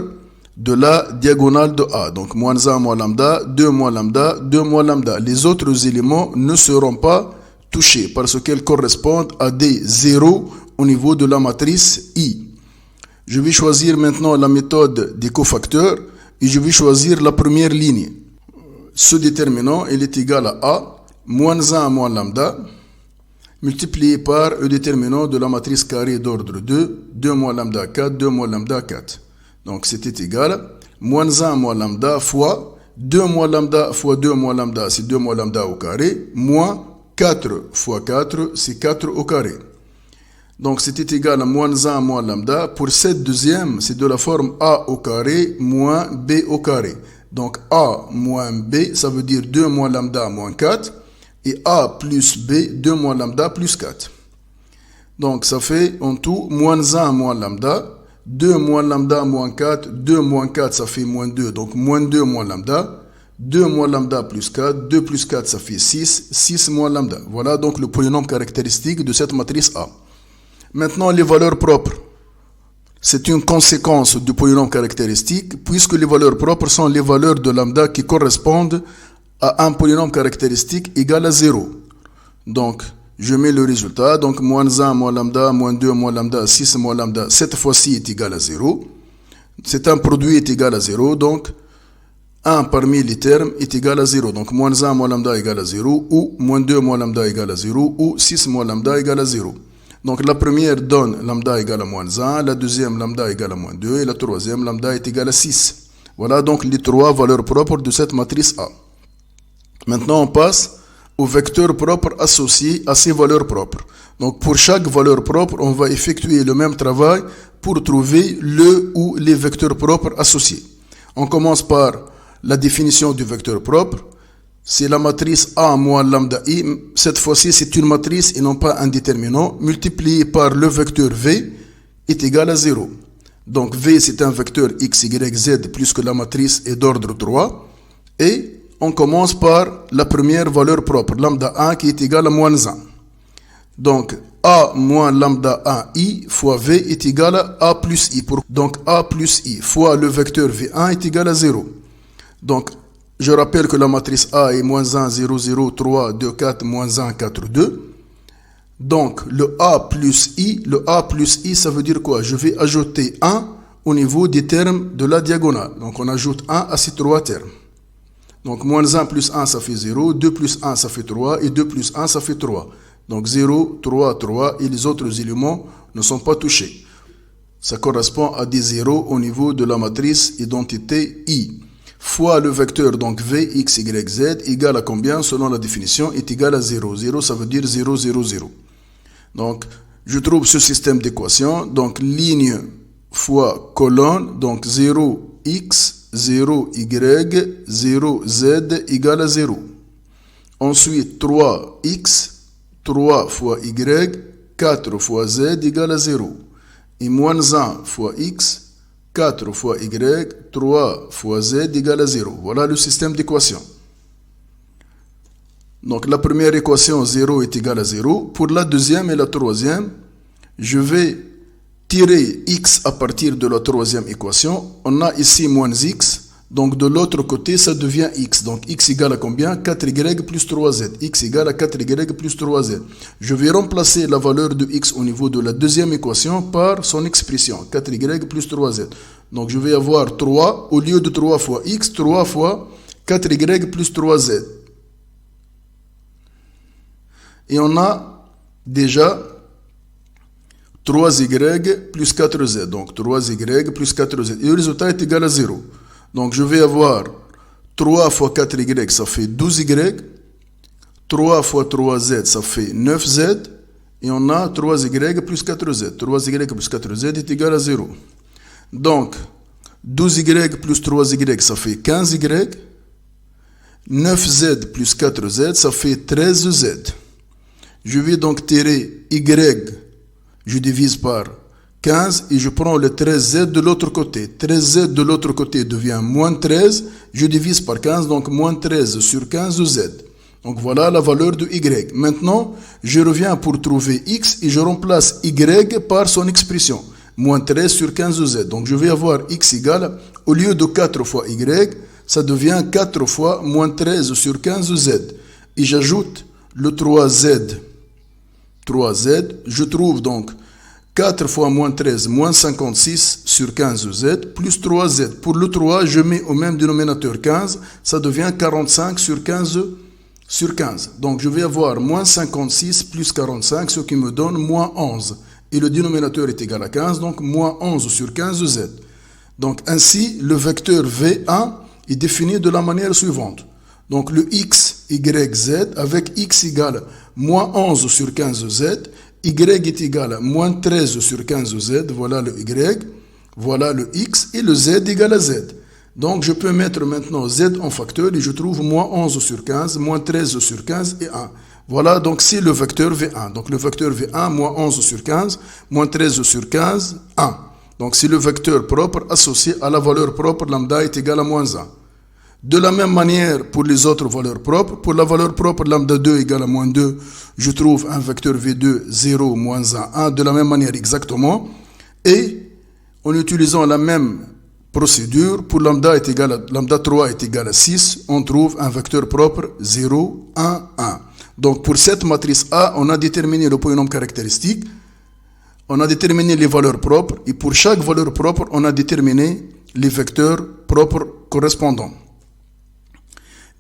de la diagonale de A. Donc moins 1 moins lambda, 2 moins lambda, 2 moins lambda. Les autres éléments ne seront pas touchés parce qu'elles correspondent à des zéros au niveau de la matrice I. Je vais choisir maintenant la méthode des cofacteurs et je vais choisir la première ligne. Ce déterminant, il est égal à A, moins 1 moins lambda, multiplié par le déterminant de la matrice carrée d'ordre 2, 2 moins lambda 4, 2 moins lambda 4. Donc c'était égal à moins 1 moins lambda fois 2 moins lambda fois 2 moins lambda, c'est 2 moins lambda au carré, moins 4 fois 4, c'est 4 au carré. Donc c'était égal à moins 1 moins lambda. Pour cette deuxième, c'est de la forme A au carré moins B au carré. Donc A moins B, ça veut dire 2 moins lambda moins 4. Et A plus B, 2 moins lambda plus 4. Donc ça fait en tout moins 1 moins lambda, 2 moins lambda moins 4, 2 moins 4 ça fait moins 2, donc moins 2 moins lambda, 2 moins lambda plus 4, 2 plus 4 ça fait 6, 6 moins lambda. Voilà donc le polynôme caractéristique de cette matrice A. Maintenant les valeurs propres. C'est une conséquence du polynôme caractéristique puisque les valeurs propres sont les valeurs de lambda qui correspondent à un polynôme caractéristique égal à 0. Donc, je mets le résultat. Donc, moins 1 moins lambda, moins 2 moins lambda, 6 moins lambda, cette fois-ci est égal à 0. C'est un produit est égal à 0. Donc, 1 parmi les termes est égal à 0. Donc, moins 1 moins lambda égale à 0, ou moins 2 moins lambda égale à 0, ou 6 moins lambda égale à 0. Donc, la première donne lambda égale à moins 1, la deuxième lambda égale à moins 2, et la troisième lambda est égale à 6. Voilà donc les trois valeurs propres de cette matrice A. Maintenant, on passe aux vecteurs propres associés à ces valeurs propres. Donc, pour chaque valeur propre, on va effectuer le même travail pour trouver le ou les vecteurs propres associés. On commence par la définition du vecteur propre. C'est la matrice A moins lambda I. Cette fois-ci, c'est une matrice et non pas un déterminant. Multiplié par le vecteur V est égal à 0. Donc, V, c'est un vecteur X, Y, Z, puisque la matrice est d'ordre 3. Et on commence par la première valeur propre, lambda 1, qui est égal à moins 1. Donc, A moins lambda 1 I fois V est égal à A plus I. Donc, A plus I fois le vecteur V1 est égal à 0. Donc, je rappelle que la matrice A est moins 1, 0, 0, 3, 2, 4, moins 1, 4, 2. Donc, le A plus I, ça veut dire quoi? Je vais ajouter 1 au niveau des termes de la diagonale. Donc, on ajoute 1 à ces trois termes. Donc, moins 1 plus 1, ça fait 0. 2 plus 1, ça fait 3. Et 2 plus 1, ça fait 3. Donc, 0, 3, 3. Et les autres éléments ne sont pas touchés. Ça correspond à des zéros au niveau de la matrice identité I. Fois le vecteur, donc V, X, Y, Z, égale à combien selon la définition? Est égal à 0. 0, ça veut dire 0, 0, 0. Donc, je trouve ce système d'équations. Donc, ligne fois colonne. Donc, 0, X, 0, Y, 0, Z égale à 0. Ensuite, 3X, 3 fois Y, 4 fois Z égale à 0. Et moins 1 fois X, 4 fois Y, 3 fois Z égale à 0. Voilà le système d'équations. Donc la première équation 0 est égale à 0. Pour la deuxième et la troisième, je vais tirer X à partir de la troisième équation. On a ici moins X. Donc de l'autre côté, ça devient X. Donc X égale à combien? 4Y plus 3Z. X égale à 4Y plus 3Z. Je vais remplacer la valeur de X au niveau de la deuxième équation par son expression. 4Y plus 3Z. Donc je vais avoir 3 au lieu de 3 fois X, 3 fois 4Y plus 3Z. Et on a déjà 3Y plus 4Z. Donc 3Y plus 4Z. Et le résultat est égal à 0. Donc je vais avoir 3 fois 4Y, ça fait 12Y. 3 fois 3Z, ça fait 9Z. Et on a 3Y plus 4Z. 3Y plus 4Z est égal à 0. Donc, 12Y plus 3Y, ça fait 15Y. 9Z plus 4Z, ça fait 13Z. Je vais donc tirer Y, je divise par 15 et je prends le 13Z de l'autre côté. 13Z de l'autre côté devient moins 13. Je divise par 15, donc moins 13 sur 15 Z. Donc voilà la valeur de Y. Maintenant, je reviens pour trouver X et je remplace Y par son expression. Moins 13 sur 15 Z. Donc je vais avoir X égale, au lieu de 4 fois Y, ça devient 4 fois moins 13 sur 15 Z. Et j'ajoute le 3Z. 3Z, je trouve donc 4 fois moins 13, moins 56 sur 15Z, plus 3Z. Pour le 3, je mets au même dénominateur 15, ça devient 45 sur 15 sur 15. Donc je vais avoir moins 56 plus 45, ce qui me donne moins 11. Et le dénominateur est égal à 15, donc moins 11 sur 15Z. Donc ainsi, le vecteur V1 est défini de la manière suivante. Donc le X, Y, Z, avec X égale moins 11 sur 15Z, Y est égal à moins 13 sur 15Z, voilà le Y, voilà le X, et le Z égale à Z. Donc je peux mettre maintenant Z en facteur et je trouve moins 11 sur 15, moins 13 sur 15 et 1. Voilà, donc c'est le vecteur V1. Donc le vecteur V1, moins 11 sur 15, moins 13 sur 15, 1. Donc c'est le vecteur propre associé à la valeur propre lambda est égal à moins 1. De la même manière pour les autres valeurs propres, pour la valeur propre lambda 2 égale à moins 2, je trouve un vecteur V2 0, moins 1, 1, de la même manière exactement. Et en utilisant la même procédure, pour lambda 3 est égal à 6, on trouve un vecteur propre 0, 1, 1. Donc pour cette matrice A, on a déterminé le polynôme caractéristique, on a déterminé les valeurs propres, et pour chaque valeur propre, on a déterminé les vecteurs propres correspondants.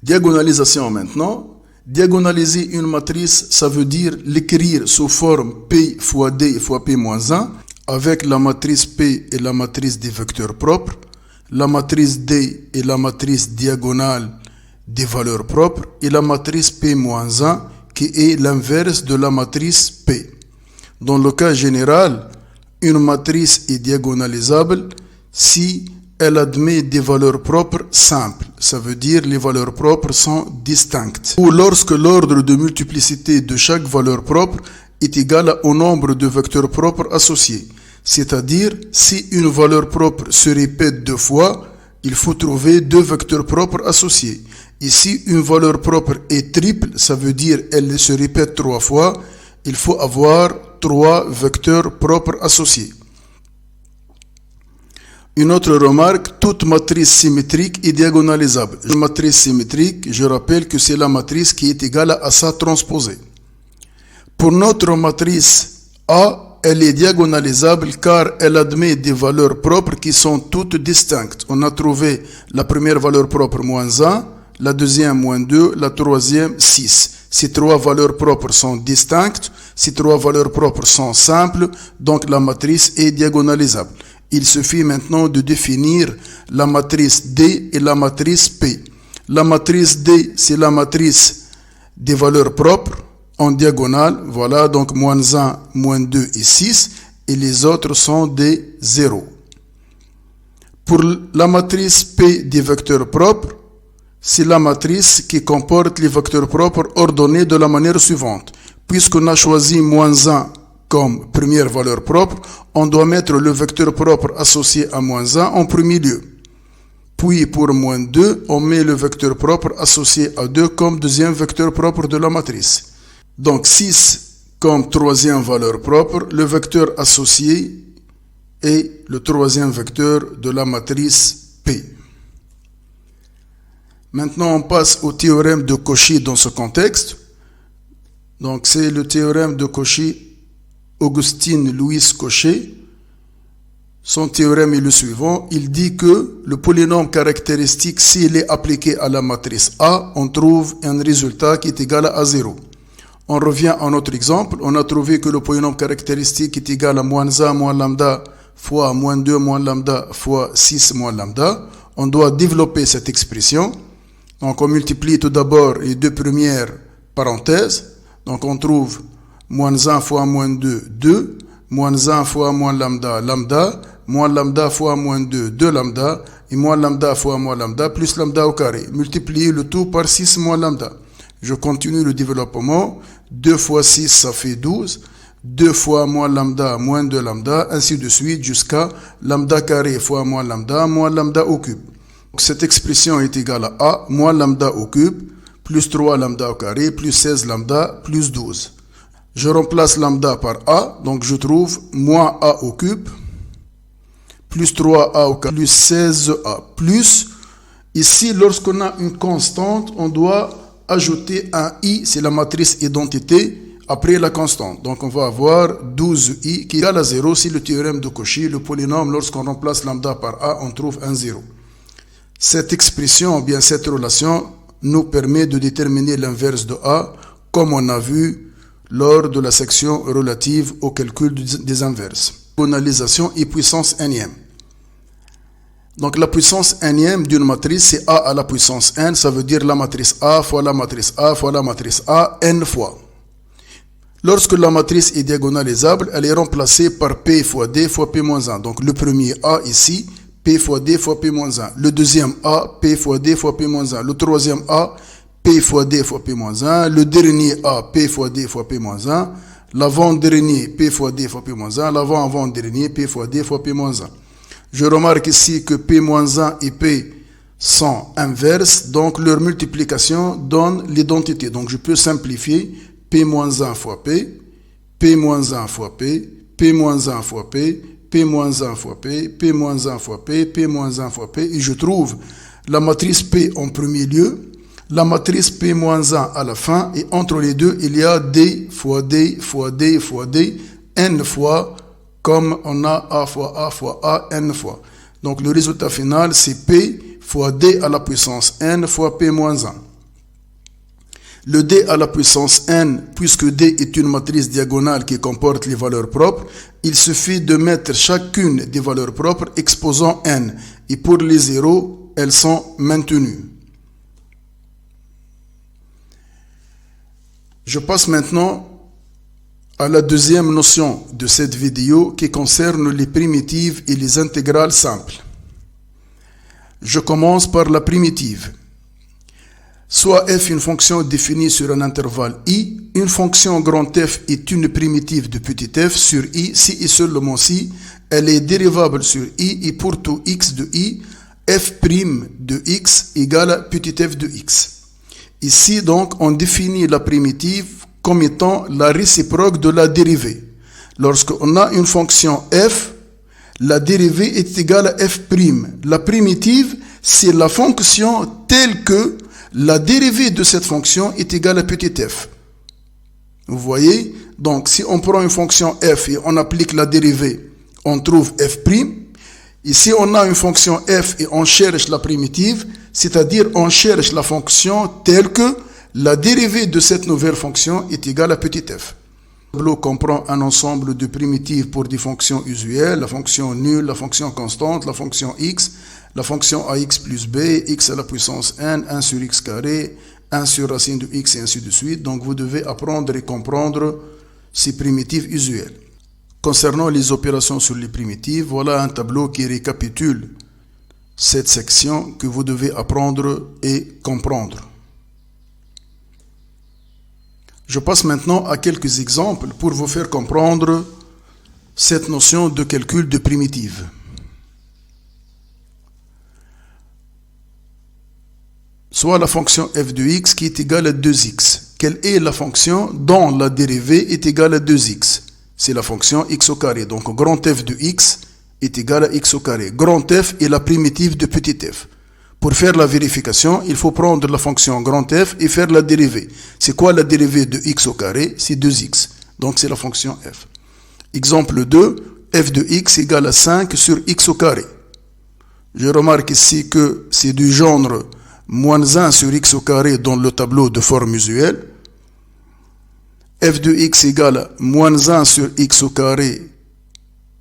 Diagonalisation maintenant. Diagonaliser une matrice, ça veut dire l'écrire sous forme P fois D fois P moins 1 avec la matrice P et la matrice des vecteurs propres, la matrice D et la matrice diagonale des valeurs propres et la matrice P moins 1 qui est l'inverse de la matrice P. Dans le cas général, une matrice est diagonalisable si elle admet des valeurs propres simples, ça veut dire les valeurs propres sont distinctes. Ou lorsque l'ordre de multiplicité de chaque valeur propre est égal au nombre de vecteurs propres associés. C'est-à-dire, si une valeur propre se répète deux fois, il faut trouver deux vecteurs propres associés. Et si une valeur propre est triple, ça veut dire elle se répète trois fois, il faut avoir trois vecteurs propres associés. Une autre remarque, toute matrice symétrique est diagonalisable. Une matrice symétrique, je rappelle que c'est la matrice qui est égale à sa transposée. Pour notre matrice A, elle est diagonalisable car elle admet des valeurs propres qui sont toutes distinctes. On a trouvé la première valeur propre moins 1, la deuxième moins 2, la troisième 6. Ces trois valeurs propres sont distinctes, ces trois valeurs propres sont simples, donc la matrice est diagonalisable. Il suffit maintenant de définir la matrice D et la matrice P. La matrice D, c'est la matrice des valeurs propres en diagonale. Voilà, donc moins 1, moins 2 et 6. Et les autres sont des zéros. Pour la matrice P des vecteurs propres, c'est la matrice qui comporte les vecteurs propres ordonnés de la manière suivante. Puisqu'on a choisi moins 1 comme première valeur propre, on doit mettre le vecteur propre associé à moins 1 en premier lieu. Puis pour moins 2, on met le vecteur propre associé à 2 comme deuxième vecteur propre de la matrice. Donc 6 comme troisième valeur propre, le vecteur associé est le troisième vecteur de la matrice P. Maintenant on passe au théorème de Cauchy dans ce contexte. Donc c'est le théorème de Cauchy, Augustin Louis Cauchy. Son théorème est le suivant. Il dit que le polynôme caractéristique, s'il est appliqué à la matrice A, on trouve un résultat qui est égal à 0. On revient à notre exemple. On a trouvé que le polynôme caractéristique est égal à moins 1 moins lambda fois moins 2 moins lambda fois 6 moins lambda. On doit développer cette expression. Donc on multiplie tout d'abord les deux premières parenthèses. Donc on trouve moins 1 fois moins 2, 2, moins 1 fois moins lambda, lambda, moins lambda fois moins 2, 2 lambda, et moins lambda fois moins lambda, plus lambda au carré. Multiplier le tout par 6 moins lambda. Je continue le développement. 2 fois 6, ça fait 12. 2 fois moins lambda, moins 2 lambda, ainsi de suite, jusqu'à lambda carré fois moins lambda au cube. Donc, cette expression est égale à A, moins lambda au cube, plus 3 lambda au carré, plus 16 lambda, plus 12. Je remplace lambda par A, donc je trouve moins A au cube, plus 3A au carré, plus 16A, plus, ici, lorsqu'on a une constante, on doit ajouter un I, c'est la matrice identité, après la constante. Donc on va avoir 12I qui est égal à 0, c'est le théorème de Cauchy, le polynôme, lorsqu'on remplace lambda par A, on trouve un 0. Cette expression, ou bien cette relation, nous permet de déterminer l'inverse de A, comme on a vu lors de la section relative au calcul des inverses. Diagonalisation et puissance n-ième. Donc la puissance n-ième d'une matrice, c'est A à la puissance n, ça veut dire la matrice A fois la matrice A fois la matrice A, n fois. Lorsque la matrice est diagonalisable, elle est remplacée par P fois D fois P moins 1. Donc le premier A ici, P fois D fois P moins 1. Le deuxième A, P fois D fois P moins 1. Le troisième A, P fois D fois P moins 1. Le dernier A, P fois D fois P moins 1. L'avant-dernier, P fois D fois P moins 1. L'avant-avant-dernier, P fois D fois P moins 1. Je remarque ici que P moins 1 et P sont inverses, donc leur multiplication donne l'identité. Donc je peux simplifier P moins 1 fois P, P moins 1 fois P, P moins 1 fois P, P moins 1 fois P, P moins 1 fois P, P moins 1 fois P, et je trouve la matrice P en premier lieu, la matrice P moins 1 à la fin, et entre les deux, il y a D fois D fois D fois D, n fois, comme on a A fois A, n fois. Donc le résultat final, c'est P fois D à la puissance n fois P moins 1. Le D à la puissance n, puisque D est une matrice diagonale qui comporte les valeurs propres, il suffit de mettre chacune des valeurs propres exposant n. Et pour les zéros, elles sont maintenues. Je passe maintenant à la deuxième notion de cette vidéo qui concerne les primitives et les intégrales simples. Je commence par la primitive. Soit f une fonction définie sur un intervalle i, une fonction grand F est une primitive de petit f sur i si et seulement si elle est dérivable sur i et pour tout x de i, f' de x égale à petit f de x. Ici donc on définit la primitive comme étant la réciproque de la dérivée. Lorsqu'on a une fonction f, la dérivée est égale à f'. La primitive, c'est la fonction telle que la dérivée de cette fonction est égale à petit f. Vous voyez? Donc, si on prend une fonction f et on applique la dérivée, on trouve f'. Ici, on a une fonction f et on cherche la primitive, c'est-à-dire on cherche la fonction telle que la dérivée de cette nouvelle fonction est égale à petit f. Le tableau comprend un ensemble de primitives pour des fonctions usuelles, la fonction nulle, la fonction constante, la fonction x, la fonction ax plus b, x à la puissance n, 1 sur x carré, 1 sur racine de x et ainsi de suite. Donc vous devez apprendre et comprendre ces primitives usuelles. Concernant les opérations sur les primitives, voilà un tableau qui récapitule cette section que vous devez apprendre et comprendre. Je passe maintenant à quelques exemples pour vous faire comprendre cette notion de calcul de primitive. Soit la fonction f de x qui est égale à 2x. Quelle est la fonction dont la dérivée est égale à 2x? C'est la fonction x au carré. Donc grand f de x est égal à x au carré. Grand f est la primitive de petit f. Pour faire la vérification, il faut prendre la fonction grand f et faire la dérivée. C'est quoi la dérivée de x au carré? C'est 2x. Donc c'est la fonction f. Exemple 2, f de x égale à 5 sur x au carré. Je remarque ici que c'est du genre moins 1 sur x au carré dans le tableau de forme usuelle. F de x égale à moins 1 sur x au carré,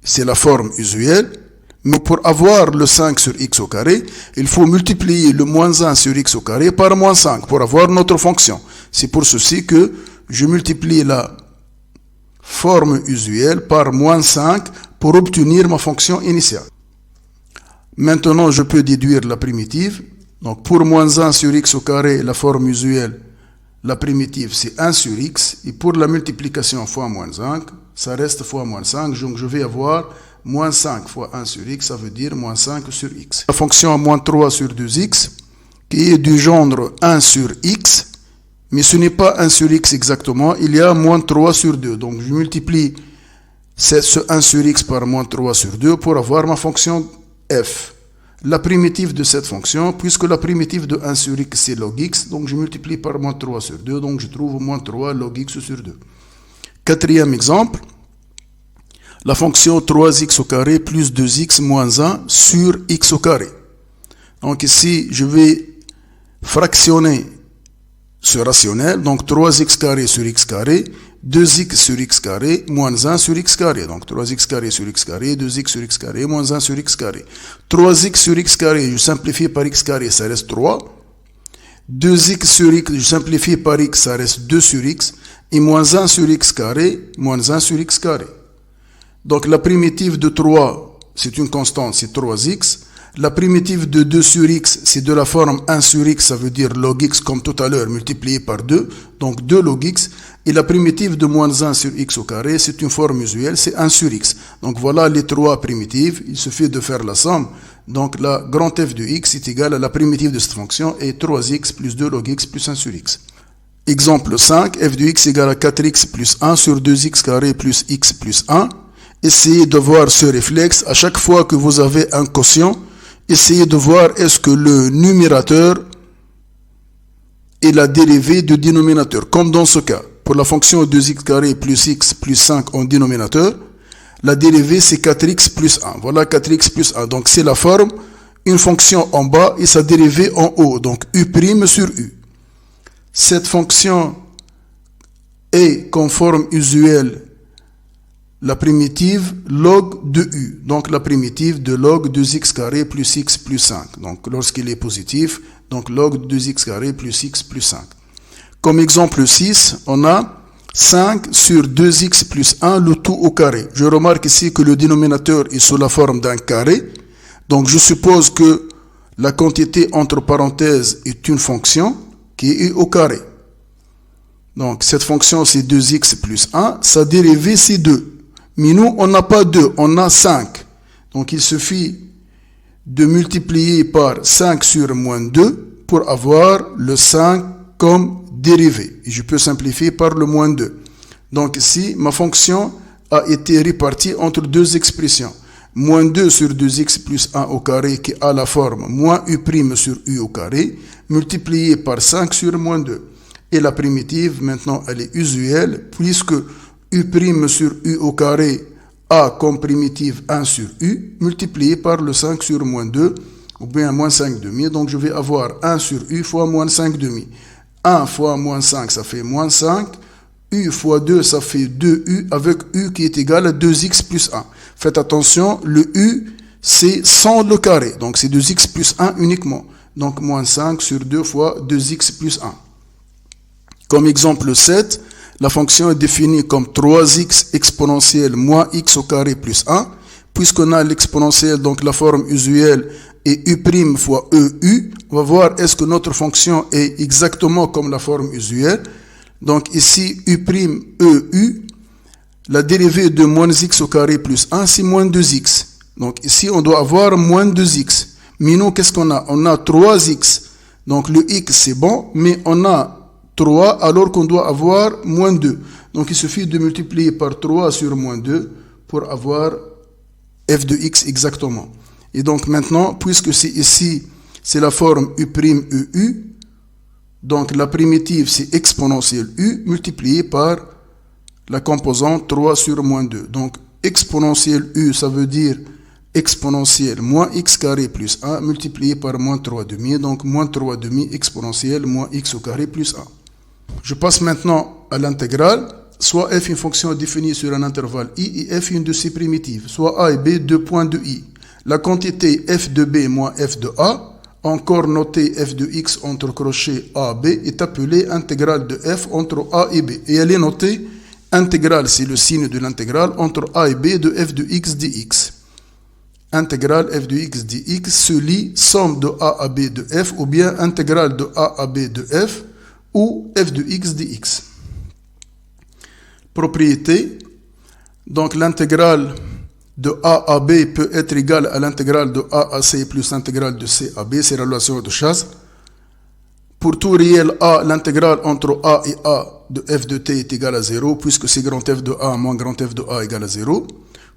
c'est la forme usuelle. Mais pour avoir le 5 sur x au carré, il faut multiplier le moins 1 sur x au carré par moins 5 pour avoir notre fonction. C'est pour ceci que je multiplie la forme usuelle par moins 5 pour obtenir ma fonction initiale. Maintenant, je peux déduire la primitive. Donc pour moins 1 sur x au carré, la forme usuelle, la primitive, c'est 1 sur x. Et pour la multiplication fois moins 5, ça reste fois moins 5. Donc je vais avoir moins 5 fois 1 sur x, ça veut dire moins 5 sur x. La fonction moins 3 sur 2x, qui est du genre 1 sur x, mais ce n'est pas 1 sur x exactement, il y a moins 3 sur 2. Donc je multiplie ce 1 sur x par moins 3 sur 2 pour avoir ma fonction f. La primitive de cette fonction, puisque la primitive de 1 sur x c'est log x, donc je multiplie par moins 3 sur 2, donc je trouve moins 3 log x sur 2. Quatrième exemple, la fonction 3x au carré plus 2x moins 1 sur x au carré. Donc ici, je vais fractionner ce rationnel, donc 3x carré sur x carré, 2x sur x carré, moins 1 sur x carré. Donc 3x carré sur x carré, 2x sur x carré, moins 1 sur x carré. 3x sur x carré, je simplifie par x carré, ça reste 3. 2x sur x, je simplifie par x, ça reste 2 sur x. Et moins 1 sur x carré, moins 1 sur x carré. Donc la primitive de 3, c'est une constante, c'est 3x. La primitive de 2 sur x, c'est de la forme 1 sur x, ça veut dire log x comme tout à l'heure, multiplié par 2, donc 2 log x. Et la primitive de moins 1 sur x au carré, c'est une forme usuelle, c'est 1 sur x. Donc voilà les trois primitives, il suffit de faire la somme. Donc la grand f de x est égal à la primitive de cette fonction et 3x plus 2 log x plus 1 sur x. Exemple 5, f de x égale à 4x plus 1 sur 2x carré plus x plus 1. Essayez de voir ce réflexe à chaque fois que vous avez un quotient. Essayez de voir est-ce que le numérateur est la dérivée du dénominateur. Comme dans ce cas, pour la fonction 2x carré plus x plus 5 en dénominateur, la dérivée c'est 4x plus 1. Voilà 4x plus 1. Donc c'est la forme, une fonction en bas et sa dérivée en haut. Donc u' sur u. Cette fonction est comme forme usuelle la primitive log de u, donc la primitive de log 2x carré plus x plus 5. Donc lorsqu'il est positif, donc log 2x carré plus x plus 5. Comme exemple 6, on a 5 sur 2x plus 1, le tout au carré. Je remarque ici que le dénominateur est sous la forme d'un carré. Donc je suppose que la quantité entre parenthèses est une fonction qui est au carré. Donc cette fonction c'est 2x plus 1, sa dérivée c'est 2. Mais nous, on n'a pas 2, on a 5. Donc, il suffit de multiplier par 5 sur moins 2 pour avoir le 5 comme dérivée. Et je peux simplifier par le moins 2. Donc, ici, ma fonction a été répartie entre deux expressions. Moins 2 sur 2x plus 1 au carré qui a la forme moins u' sur u au carré, multiplié par 5 sur moins 2. Et la primitive, maintenant, elle est usuelle, puisque u' sur u au carré a comme primitive 1 sur u, multiplié par le 5 sur moins 2, ou bien moins 5 demi. Donc je vais avoir 1 sur u fois moins 5 demi. 1 fois moins 5, ça fait moins 5. U fois 2, ça fait 2u, avec u qui est égal à 2x plus 1. Faites attention, le u, c'est sans le carré. Donc c'est 2x plus 1 uniquement. Donc moins 5 sur 2 fois 2x plus 1. Comme exemple 7, la fonction est définie comme 3x exponentielle moins x au carré plus 1. Puisqu'on a l'exponentielle, donc la forme usuelle, et u' fois eu, on va voir est-ce que notre fonction est exactement comme la forme usuelle. Donc ici, u', la dérivée de moins x au carré plus 1, c'est moins 2x. Donc ici, on doit avoir moins 2x. Mais nous, qu'est-ce qu'on a? On a 3x. Donc le x, c'est bon, mais on a 3 alors qu'on doit avoir moins 2. Donc il suffit de multiplier par 3 sur moins 2 pour avoir f de x exactement. Et donc maintenant, puisque c'est ici, c'est la forme u', donc la primitive c'est exponentielle u multiplié par la composante 3 sur moins 2. Donc exponentielle u, ça veut dire exponentielle moins x carré plus 1 multiplié par moins 3 demi. Donc moins 3 demi exponentielle moins x au carré plus 1. Je passe maintenant à l'intégrale. Soit f une fonction définie sur un intervalle i et f une de ses primitives. Soit a et b, deux points de i. La quantité f de b moins f de a, encore notée f de x entre crochets a, b, est appelée intégrale de f entre a et b. Et elle est notée intégrale, c'est le signe de l'intégrale, entre a et b de f de x dx. Intégrale f de x dx se lit somme de a à b de f ou bien intégrale de a à b de f ou f de x dx. Propriété. Donc l'intégrale de a à b peut être égale à l'intégrale de a à c plus l'intégrale de c à b, c'est la relation de chasse. Pour tout réel a, l'intégrale entre a et a de f de t est égale à 0, puisque c'est grand f de a moins grand f de a égale à 0.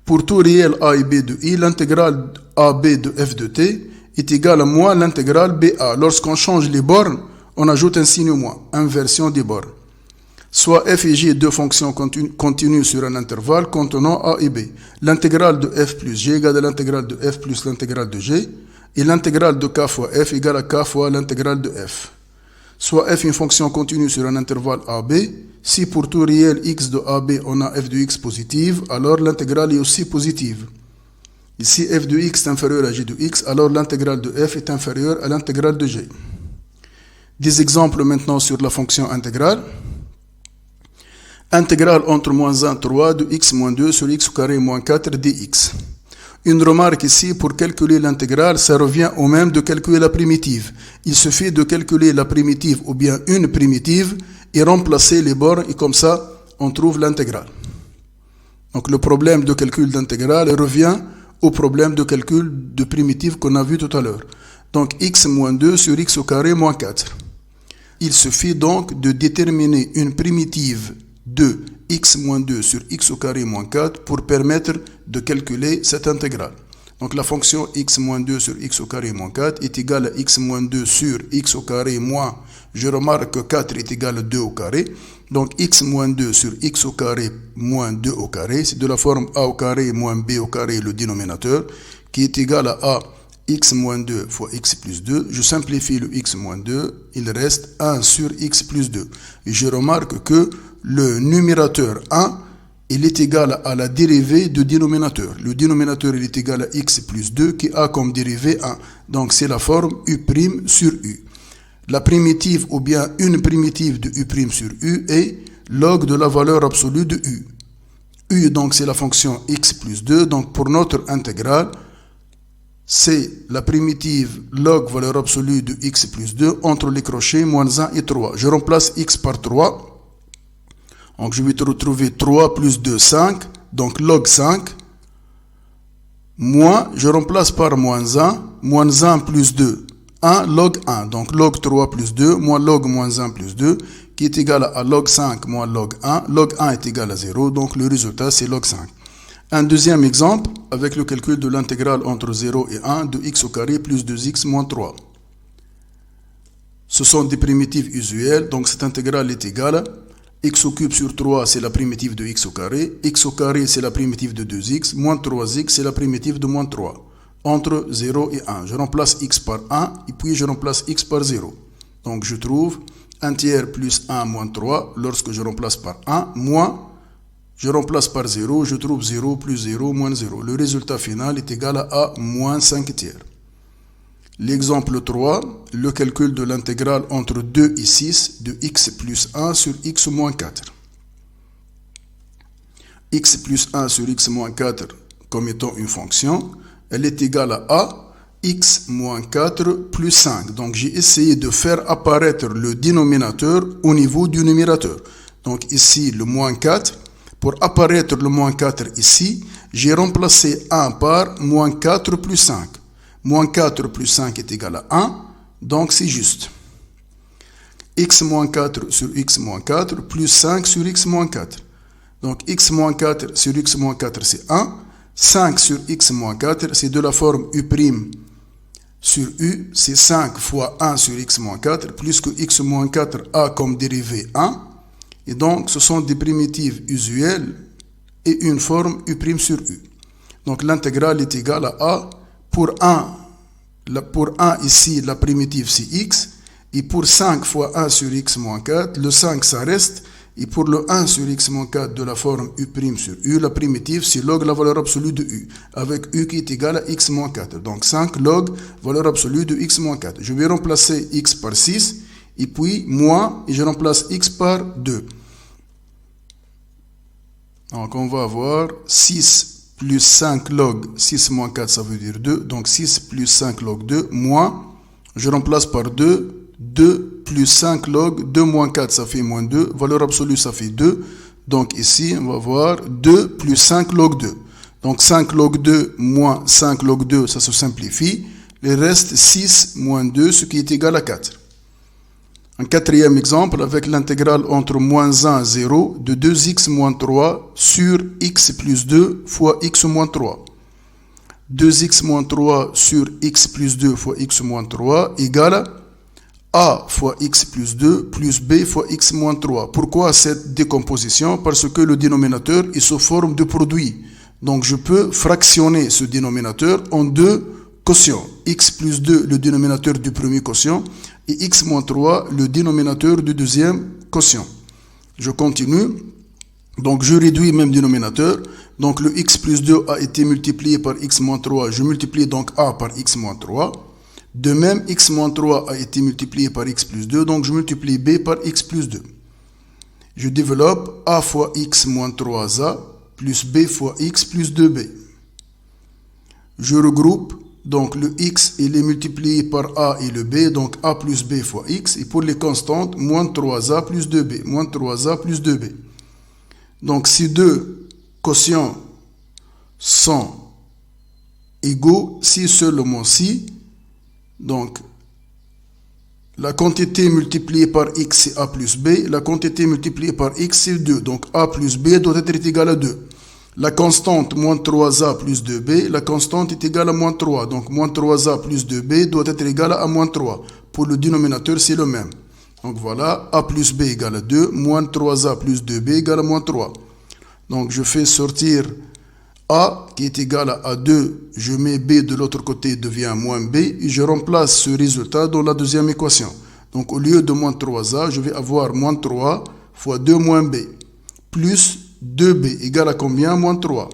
Pour tout réel a et b de i, l'intégrale ab de f de t est égale à moins l'intégrale ba. Lorsqu'on change les bornes, on ajoute un signe moins, inversion des bornes. Soit f et g, deux fonctions continues sur un intervalle contenant a et b. L'intégrale de f plus g égale à l'intégrale de f plus l'intégrale de g, et l'intégrale de k fois f égale à k fois l'intégrale de f. Soit f une fonction continue sur un intervalle ab. Si pour tout réel x de ab on a f de x positive, alors l'intégrale est aussi positive. Ici f de x est inférieur à g de x, alors l'intégrale de f est inférieure à l'intégrale de g. Des exemples maintenant sur la fonction intégrale. Intégrale entre moins 1, 3 de x moins 2 sur x au carré moins 4 dx. Une remarque ici, pour calculer l'intégrale, ça revient au même de calculer la primitive. Il suffit de calculer la primitive ou bien une primitive et remplacer les bornes et comme ça, on trouve l'intégrale. Donc le problème de calcul d'intégrale revient au problème de calcul de primitive qu'on a vu tout à l'heure. Donc x moins 2 sur x au carré moins 4. Il suffit donc de déterminer une primitive de x moins 2 sur x au carré moins 4 pour permettre de calculer cette intégrale. Donc la fonction x moins 2 sur x au carré moins 4 est égale à x moins 2 sur x au carré moins, je remarque que 4 est égal à 2 au carré. Donc x moins 2 sur x au carré moins 2 au carré, c'est de la forme a au carré moins b au carré le dénominateur, qui est égal à a x moins 2 fois x plus 2. Je simplifie le x moins 2. Il reste 1 sur x plus 2. Et je remarque que le numérateur 1, il est égal à la dérivée du dénominateur. Le dénominateur, il est égal à x plus 2 qui a comme dérivée 1. Donc, c'est la forme u' sur u. La primitive ou bien une primitive de u' sur u est log de la valeur absolue de u. U, donc, c'est la fonction x plus 2. Donc, pour notre intégrale, c'est la primitive log valeur absolue de x plus 2 entre les crochets moins 1 et 3. Je remplace x par 3. Donc, je vais te retrouver 3 plus 2, 5. Donc, log 5. Moins, je remplace par moins 1. Moins 1 plus 2, 1 log 1. Donc, log 3 plus 2 moins log moins 1 plus 2 qui est égal à log 5 moins log 1. Log 1 est égal à 0. Donc, le résultat, c'est log 5. Un deuxième exemple avec le calcul de l'intégrale entre 0 et 1 de x au carré plus 2x moins 3. Ce sont des primitives usuelles, donc cette intégrale est égale. X au cube sur 3, c'est la primitive de x au carré. X au carré, c'est la primitive de 2x. Moins 3x, c'est la primitive de moins 3. Entre 0 et 1. Je remplace x par 1 et puis je remplace x par 0. Donc je trouve 1 tiers plus 1 moins 3 lorsque je remplace par 1 moins. Je remplace par 0, je trouve 0 plus 0 moins 0. Le résultat final est égal à moins 5 tiers. L'exemple 3, le calcul de l'intégrale entre 2 et 6 de x plus 1 sur x moins 4. X plus 1 sur x moins 4 comme étant une fonction, elle est égale à x moins 4 plus 5. Donc j'ai essayé de faire apparaître le dénominateur au niveau du numérateur. Donc ici le moins 4. Pour apparaître le moins 4 ici, j'ai remplacé 1 par moins 4 plus 5. Moins 4 plus 5 est égal à 1, donc c'est juste. X moins 4 sur x moins 4 plus 5 sur x moins 4. Donc x moins 4 sur x moins 4 c'est 1. 5 sur x moins 4 c'est de la forme u' sur u, c'est 5 fois 1 sur x moins 4, plus que x moins 4 a comme dérivée 1. Et donc, ce sont des primitives usuelles et une forme u' sur u. Donc, l'intégrale est égale à a. Pour 1 ici, la primitive c'est x. Et pour 5 fois 1 sur x moins 4, le 5 ça reste. Et pour le 1 sur x moins 4 de la forme u' sur u, la primitive c'est log la valeur absolue de u. Avec u qui est égal à x moins 4. Donc, 5 log valeur absolue de x moins 4. Je vais remplacer x par 6. Et puis, moins, et je remplace x par 2. Donc, on va avoir 6 plus 5 log 6 moins 4, ça veut dire 2. Donc, 6 plus 5 log 2, moins, je remplace par 2. 2 plus 5 log 2 moins 4, ça fait moins 2. Valeur absolue, ça fait 2. Donc, ici, on va voir 2 plus 5 log 2. Donc, 5 log 2 moins 5 log 2, ça se simplifie. Il reste 6 moins 2, ce qui est égal à 4. Un quatrième exemple avec l'intégrale entre moins 1 et 0 de 2x moins 3 sur x plus 2 fois x moins 3. 2x moins 3 sur x plus 2 fois x moins 3 égale a fois x plus 2 plus b fois x moins 3. Pourquoi cette décomposition? Parce que le dénominateur est sous forme de produit. Donc je peux fractionner ce dénominateur en deux quotient, x plus 2 le dénominateur du premier quotient et x moins 3 le dénominateur du deuxième quotient. Je continue, donc je réduis même dénominateur, donc le x plus 2 a été multiplié par x moins 3, je multiplie donc a par x moins 3. De même, x moins 3 a été multiplié par x plus 2, donc je multiplie b par x plus 2. Je développe a fois x moins 3a plus b fois x plus 2b. Je regroupe. Donc le x, il est multiplié par a et le b, donc a plus b fois x. Et pour les constantes, moins 3a plus 2b, moins 3a plus 2b. Donc ces deux quotients sont égaux si seulement si. Donc la quantité multipliée par x c'est a plus b, la quantité multipliée par x c'est 2. Donc a plus b doit être égal à 2. La constante moins 3a plus 2b, la constante est égale à moins 3. Donc moins 3a plus 2b doit être égal à moins 3. Pour le dénominateur, c'est le même. Donc voilà, a plus b égale à 2, moins 3a plus 2b égale à moins 3. Donc je fais sortir A qui est égal à A2, je mets B de l'autre côté, devient moins B, et je remplace ce résultat dans la deuxième équation. Donc au lieu de moins 3A, je vais avoir moins 3 fois 2 moins B, plus 2B égale à combien? Moins 3.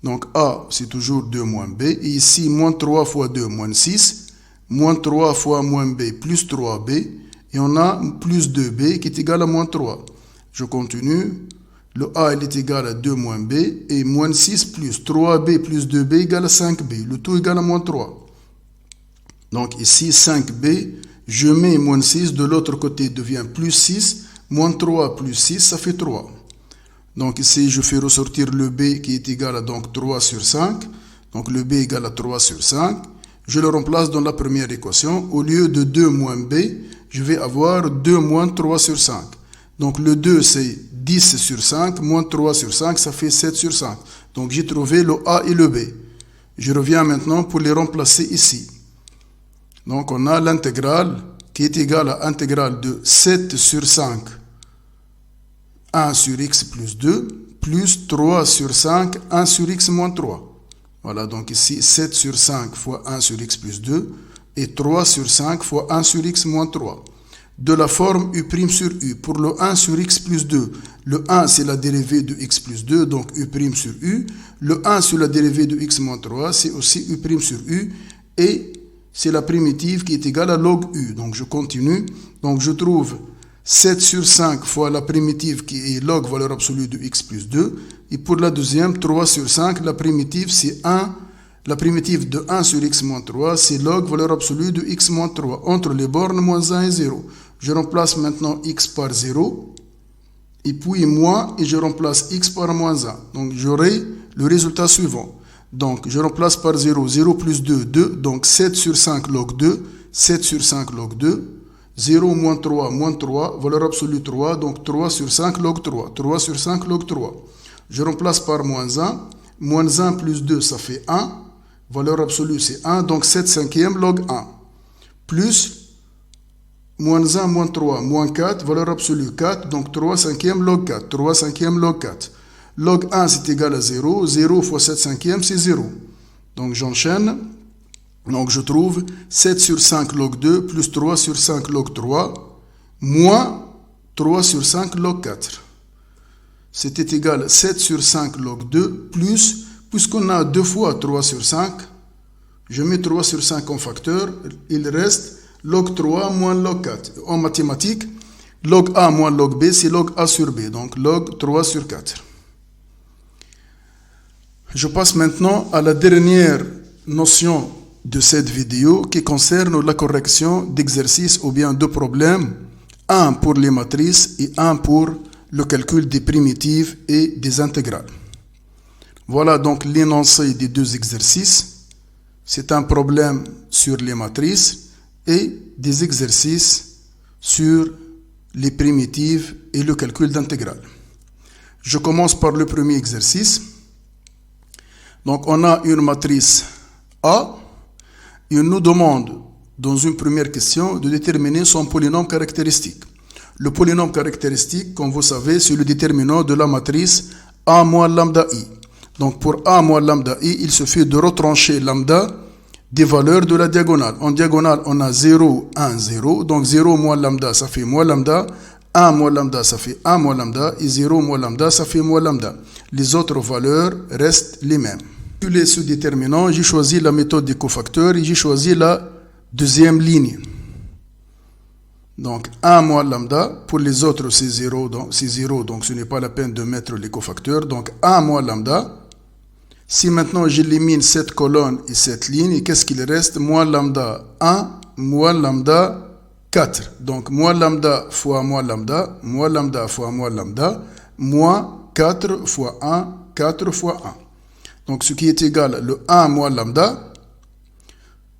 Donc A, c'est toujours 2 moins B, et ici, moins 3 fois 2, moins 6, moins 3 fois moins B, plus 3B, et on a plus 2B qui est égal à moins 3. Je continue. Le A il est égal à 2 moins B et moins 6 plus 3B plus 2B égale à 5B. Le tout égale à moins 3. Donc ici 5B, je mets moins 6, de l'autre côté devient plus 6, moins 3 plus 6, ça fait 3. Donc ici je fais ressortir le B qui est égal à donc 3 sur 5. Donc le B égale à 3 sur 5. Je le remplace dans la première équation. Au lieu de 2 moins B, je vais avoir 2 moins 3 sur 5. Donc le 2 c'est 10 sur 5, moins 3 sur 5, ça fait 7 sur 5. Donc j'ai trouvé le A et le B. Je reviens maintenant pour les remplacer ici. Donc on a l'intégrale qui est égale à l'intégrale de 7 sur 5, 1 sur x plus 2, plus 3 sur 5, 1 sur x moins 3. Voilà, donc ici 7 sur 5 fois 1 sur x plus 2 et 3 sur 5 fois 1 sur x moins 3. De la forme u' sur u. Pour le 1 sur x plus 2, le 1 c'est la dérivée de x plus 2, donc u' sur u. Le 1 sur la dérivée de x moins 3, c'est aussi u' sur u. Et c'est la primitive qui est égale à log u. Donc je continue. Donc je trouve 7 sur 5 fois la primitive qui est log valeur absolue de x plus 2. Et pour la deuxième, 3 sur 5, la primitive c'est 1. La primitive de 1 sur x moins 3, c'est log valeur absolue de x moins 3, entre les bornes moins 1 et 0. Je remplace maintenant x par 0, et puis moins, et je remplace x par moins 1. Donc j'aurai le résultat suivant. Donc je remplace par 0, 0 plus 2, 2, donc 7 sur 5 log 2, 7 sur 5 log 2, 0 moins 3, valeur absolue 3, donc 3 sur 5 log 3, 3 sur 5 log 3. Je remplace par moins 1 plus 2, ça fait 1, valeur absolue c'est 1, donc 7 cinquièmes log 1, plus moins 1, moins 3, moins 4, valeur absolue 4, donc 3 cinquièmes log 4, 3 cinquièmes log 4. Log 1 c'est égal à 0, 0 fois 7 cinquièmes c'est 0. Donc j'enchaîne, donc je trouve 7 sur 5 log 2 plus 3 sur 5 log 3, moins 3 sur 5 log 4. C'était égal à 7 sur 5 log 2 plus, puisqu'on a 2 fois 3 sur 5, je mets 3 sur 5 en facteur, il reste log 3 moins log 4. En mathématiques, log A moins log B, c'est log A sur B, donc log 3 sur 4. Je passe maintenant à la dernière notion de cette vidéo qui concerne la correction d'exercices ou bien de problèmes, un pour les matrices et un pour le calcul des primitives et des intégrales. Voilà donc l'énoncé des deux exercices. C'est un problème sur les matrices et des exercices sur les primitives et le calcul d'intégrale. Je commence par le premier exercice. Donc on a une matrice A. Il nous demande dans une première question de déterminer son polynôme caractéristique. Le polynôme caractéristique, comme vous savez, c'est le déterminant de la matrice A moins lambda I. Donc pour A moins lambda I, il suffit de retrancher lambda des valeurs de la diagonale. En diagonale, on a 0, 1, 0. Donc 0 moins lambda, ça fait moins lambda. 1 moins lambda, ça fait 1 moins lambda. Et 0 moins lambda, ça fait moins lambda. Les autres valeurs restent les mêmes. Pour les sous-déterminants, j'ai choisi la méthode des cofacteurs et j'ai choisi la deuxième ligne. Donc 1 moins lambda, pour les autres c'est 0, donc ce n'est pas la peine de mettre les cofacteurs. Donc 1 moins lambda. Si maintenant j'élimine cette colonne et cette ligne, qu'est-ce qu'il reste? Moins lambda 1, moins lambda 4. Donc moins lambda fois moins lambda fois moins lambda, moins 4 fois 1, 4 fois 1. Donc ce qui est égal, le 1 moins lambda,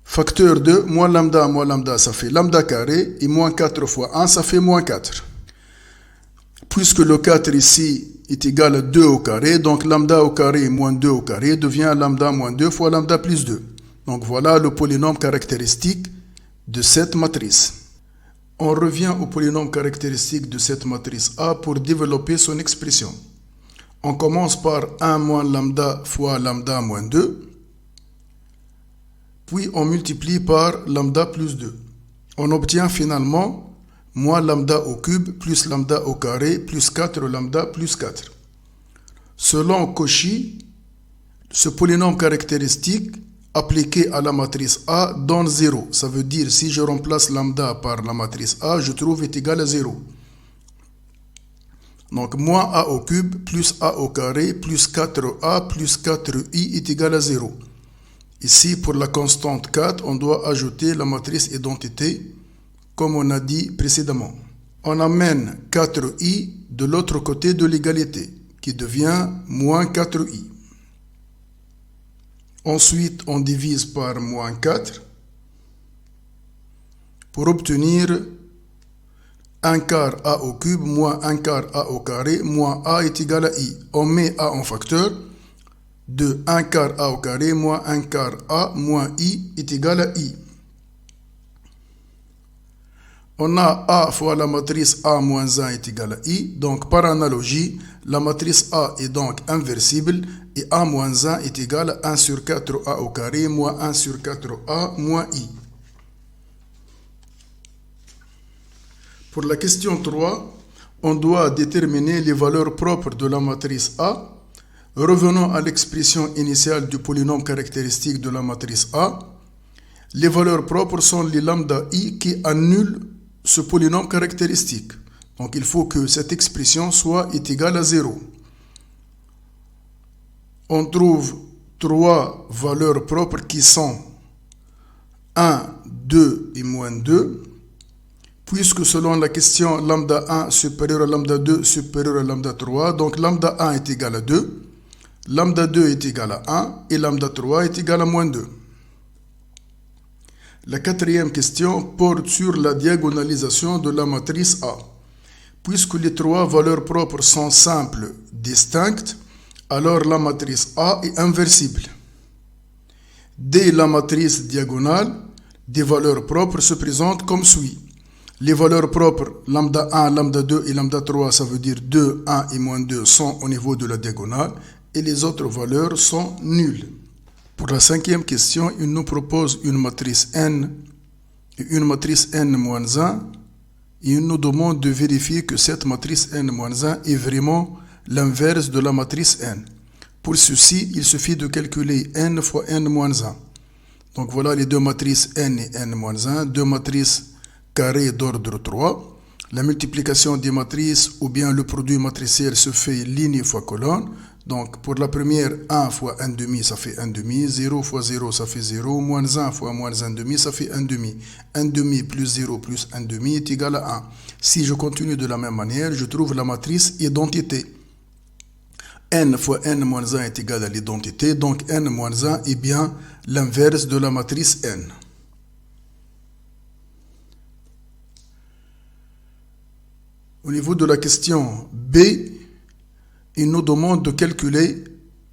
facteur de moins lambda, ça fait lambda carré, et moins 4 fois 1, ça fait moins 4. Puisque le 4 ici est égal à 2 au carré, donc lambda au carré moins 2 au carré devient lambda moins 2 fois lambda plus 2. Donc voilà le polynôme caractéristique de cette matrice. On revient au polynôme caractéristique de cette matrice A pour développer son expression. On commence par 1 moins lambda fois lambda moins 2. Puis on multiplie par lambda plus 2. On obtient finalement moins lambda au cube plus lambda au carré plus 4 lambda plus 4. Selon Cauchy, ce polynôme caractéristique appliqué à la matrice A donne 0. Ça veut dire si je remplace lambda par la matrice A, je trouve est égal à 0. Donc moins A au cube plus A au carré plus 4A plus 4I est égal à 0. Ici, pour la constante 4, on doit ajouter la matrice identité, comme on a dit précédemment. On amène 4i de l'autre côté de l'égalité, qui devient moins 4i. Ensuite, on divise par moins 4 pour obtenir 1 quart a au cube moins 1 quart a au carré moins a est égal à i. On met a en facteur. De 1 quart a au carré moins 1 quart a moins i est égal à i. On a a fois la matrice a moins 1 est égal à i. Donc par analogie, la matrice a est donc inversible et a moins 1 est égal à 1 sur 4a au carré moins 1 sur 4a moins i. Pour la question 3, on doit déterminer les valeurs propres de la matrice A. Revenons à l'expression initiale du polynôme caractéristique de la matrice A. Les valeurs propres sont les lambda i qui annulent ce polynôme caractéristique. Donc il faut que cette expression soit égale à 0. On trouve 3 valeurs propres qui sont 1, 2 et moins 2. Puisque selon la question lambda 1 supérieur à lambda 2 supérieur à lambda 3, donc lambda 1 est égal à 2. Lambda 2 est égal à 1 et lambda 3 est égal à moins 2. La quatrième question porte sur la diagonalisation de la matrice A. Puisque les 3 valeurs propres sont simples, distinctes, alors la matrice A est inversible. Dès la matrice diagonale, des valeurs propres se présentent comme suit. Les valeurs propres lambda 1, lambda 2 et lambda 3, ça veut dire 2, 1 et moins 2 sont au niveau de la diagonale. Et les autres valeurs sont nulles. Pour la cinquième question, il nous propose une matrice n et une matrice n-1 et il nous demande de vérifier que cette matrice n-1 est vraiment l'inverse de la matrice n. Pour ceci, il suffit de calculer n fois n-1. Donc voilà les deux matrices n et n-1, deux matrices carrées d'ordre 3. La multiplication des matrices ou bien le produit matriciel se fait ligne fois colonne. Donc, pour la première, 1 fois 1 demi, ça fait 1 demi. 0 fois 0, ça fait 0. Moins 1 fois moins 1 demi, ça fait 1 demi. 1 demi plus 0 plus 1 demi est égal à 1. Si je continue de la même manière, je trouve la matrice identité. N fois n moins 1 est égal à l'identité. Donc, n moins 1 est bien l'inverse de la matrice n. Au niveau de la question B, il nous demande de calculer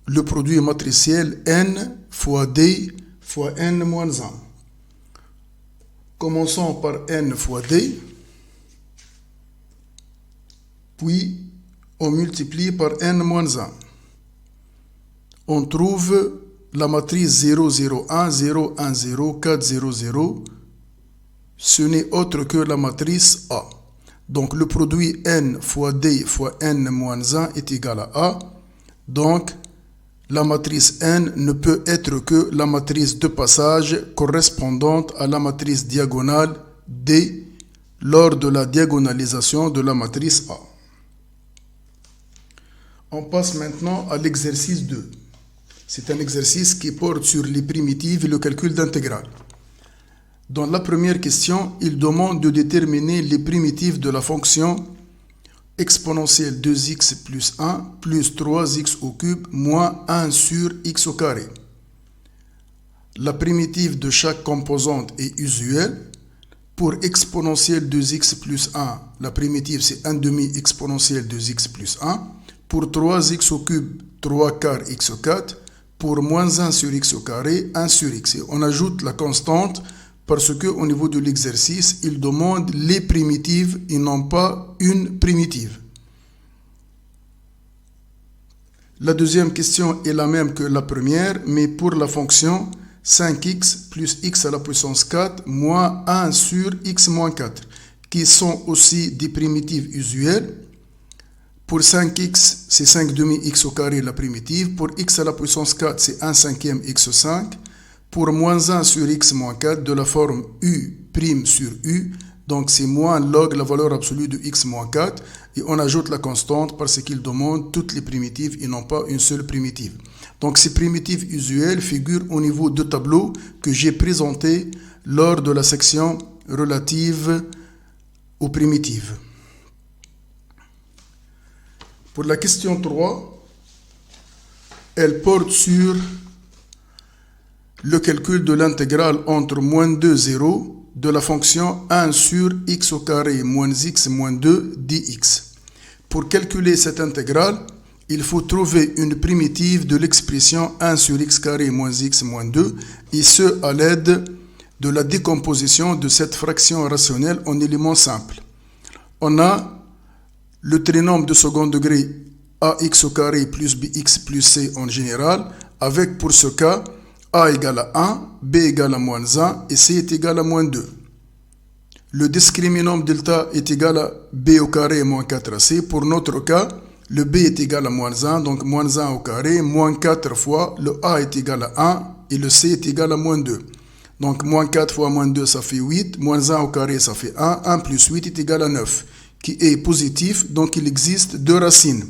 le produit matriciel n fois d fois n moins 1. Commençons par n fois d, puis on multiplie par n moins 1. On trouve la matrice 0, 0, 1, 0, 1, 0, 4, 0, 0. Ce n'est autre que la matrice A. Donc, le produit n fois d fois n moins 1 est égal à A. Donc, la matrice n ne peut être que la matrice de passage correspondante à la matrice diagonale d lors de la diagonalisation de la matrice A. On passe maintenant à l'exercice 2. C'est un exercice qui porte sur les primitives et le calcul d'intégrale. Dans la première question, il demande de déterminer les primitives de la fonction exponentielle 2x plus 1 plus 3x au cube moins 1 sur x au carré. La primitive de chaque composante est usuelle. Pour exponentielle 2x plus 1, la primitive c'est 1 demi exponentielle 2x plus 1. Pour 3x au cube, 3 quarts x au 4. Pour moins 1 sur x au carré, 1 sur x. Et on ajoute la constante parce qu'au niveau de l'exercice, il demande les primitives et non pas une primitive. La deuxième question est la même que la première, mais pour la fonction 5x plus x à la puissance 4 moins 1 sur x moins 4, qui sont aussi des primitives usuelles. Pour 5x, c'est 5 demi x au carré la primitive. Pour x à la puissance 4, c'est 1 cinquième x5. Pour moins 1 sur x moins 4, de la forme u' sur u, donc c'est moins log la valeur absolue de x moins 4. Et on ajoute la constante parce qu'il demande toutes les primitives et non pas une seule primitive. Donc ces primitives usuelles figurent au niveau de tableau que j'ai présenté lors de la section relative aux primitives. Pour la question 3, elle porte sur le calcul de l'intégrale entre moins 2, 0 de la fonction 1 sur x au carré moins x moins 2 dx. Pour calculer cette intégrale, il faut trouver une primitive de l'expression 1 sur x carré moins x moins 2, et ce à l'aide de la décomposition de cette fraction rationnelle en éléments simples. On a le trinôme de second degré ax au carré plus bx plus c en général, avec pour ce cas a égale à 1, b égale à moins 1 et c est égal à moins 2. Le discriminant delta est égal à b au carré moins 4ac. Pour notre cas, le b est égal à moins 1, donc moins 1 au carré, moins 4 fois le a est égal à 1 et le c est égal à moins 2. Donc moins 4 fois moins 2, ça fait 8, moins 1 au carré, ça fait 1, 1 plus 8 est égal à 9, qui est positif, donc il existe deux racines.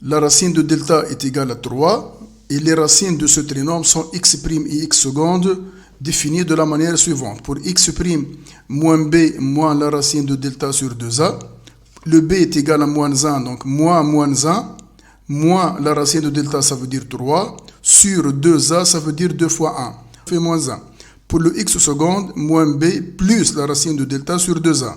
La racine de delta est égale à 3, et les racines de ce trinôme sont x' et x seconde, définies de la manière suivante. Pour x' moins b moins la racine de delta sur 2a, le b est égal à moins 1, donc moins 1, moins la racine de delta, ça veut dire 3, sur 2a, ça veut dire 2 fois 1, ça fait moins 1. Pour le x seconde, moins b plus la racine de delta sur 2a.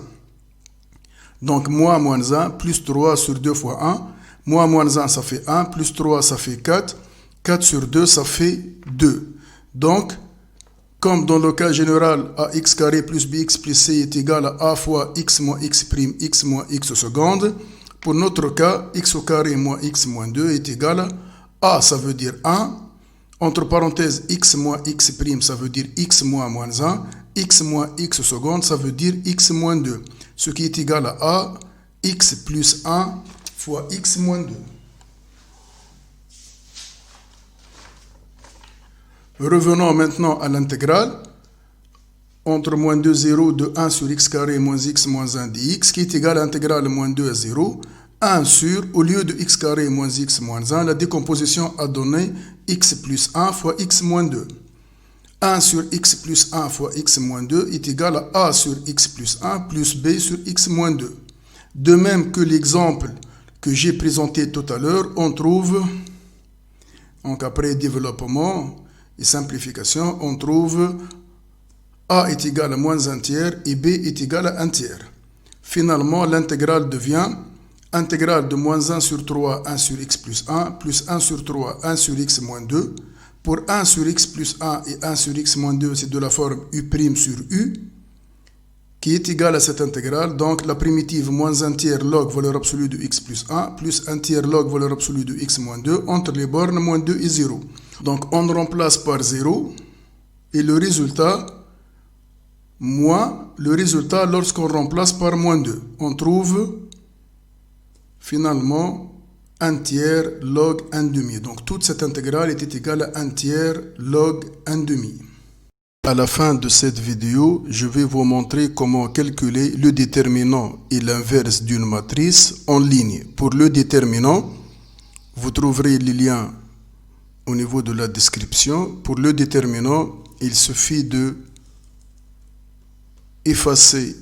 Donc moins 1 plus 3 sur 2 fois 1, moins 1 ça fait 1, plus 3 ça fait 4, 4 sur 2 ça fait 2. Donc, comme dans le cas général, ax carré plus bx plus c est égal à a fois x moins x', x moins x seconde, pour notre cas, x au carré moins x moins 2 est égal à a, ça veut dire 1, entre parenthèses x moins x', ça veut dire x moins 1, x moins x seconde, ça veut dire x moins 2, ce qui est égal à a, x plus 1 fois x moins 2. Revenons maintenant à l'intégrale entre moins 2, 0 de 1 sur x carré moins x moins 1 dx, qui est égal à l'intégrale moins 2 à 0, 1 sur, au lieu de x carré moins x moins 1, la décomposition a donné x plus 1 fois x moins 2. 1 sur x plus 1 fois x moins 2 est égal à a sur x plus 1 plus b sur x moins 2. De même que l'exemple que j'ai présenté tout à l'heure, on trouve, donc après développement et simplification, on trouve a est égal à moins 1 tiers et b est égal à 1 tiers. Finalement, l'intégrale devient intégrale de moins 1 sur 3, 1 sur x plus 1, plus 1 sur 3, 1 sur x moins 2. Pour 1 sur x plus 1 et 1 sur x moins 2, c'est de la forme u' sur u, qui est égal à cette intégrale. Donc, la primitive moins 1 tiers log valeur absolue de x plus 1, plus 1 tiers log valeur absolue de x moins 2, entre les bornes moins 2 et 0. Donc, on remplace par 0, et le résultat, lorsqu'on remplace par moins 2, on trouve finalement 1 tiers log 1 demi. Donc, toute cette intégrale était égale à 1 tiers log 1 demi. À la fin de cette vidéo, je vais vous montrer comment calculer le déterminant et l'inverse d'une matrice en ligne. Pour le déterminant, vous trouverez les liens au niveau de la description. Pour le déterminant, il suffit de effacer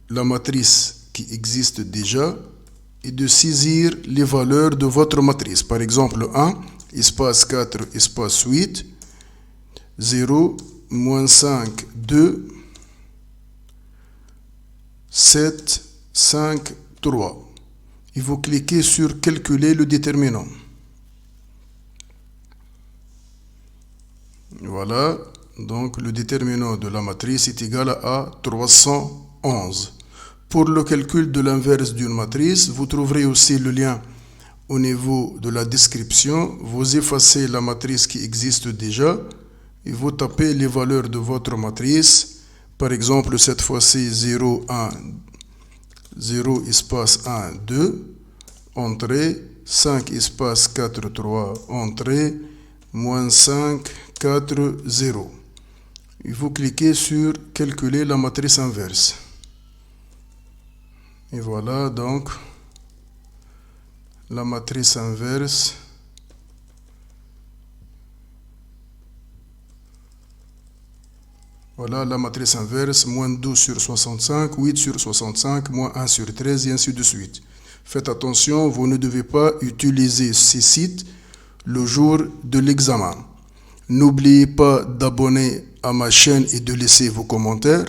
la matrice qui existe déjà et de saisir les valeurs de votre matrice. Par exemple, 1, espace 4, espace 8, 0, moins 5, 2, 7, 5, 3. Et vous cliquez sur calculer le déterminant. Voilà, donc le déterminant de la matrice est égal à 311. Pour le calcul de l'inverse d'une matrice, vous trouverez aussi le lien au niveau de la description, vous effacez la matrice qui existe déjà et vous tapez les valeurs de votre matrice. Par exemple, cette fois-ci 0, 1, 0 espace 1, 2, entrée, 5 espace 4, 3, entrée, moins 5, 4, 0. Et vous cliquez sur calculer la matrice inverse. Et voilà donc la matrice inverse. Voilà la matrice inverse, moins 12 sur 65, 8 sur 65, moins 1 sur 13 et ainsi de suite. Faites attention, vous ne devez pas utiliser ces sites le jour de l'examen. N'oubliez pas d'abonner à ma chaîne et de laisser vos commentaires.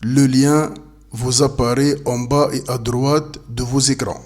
Le lien vous apparaît en bas et à droite de vos écrans.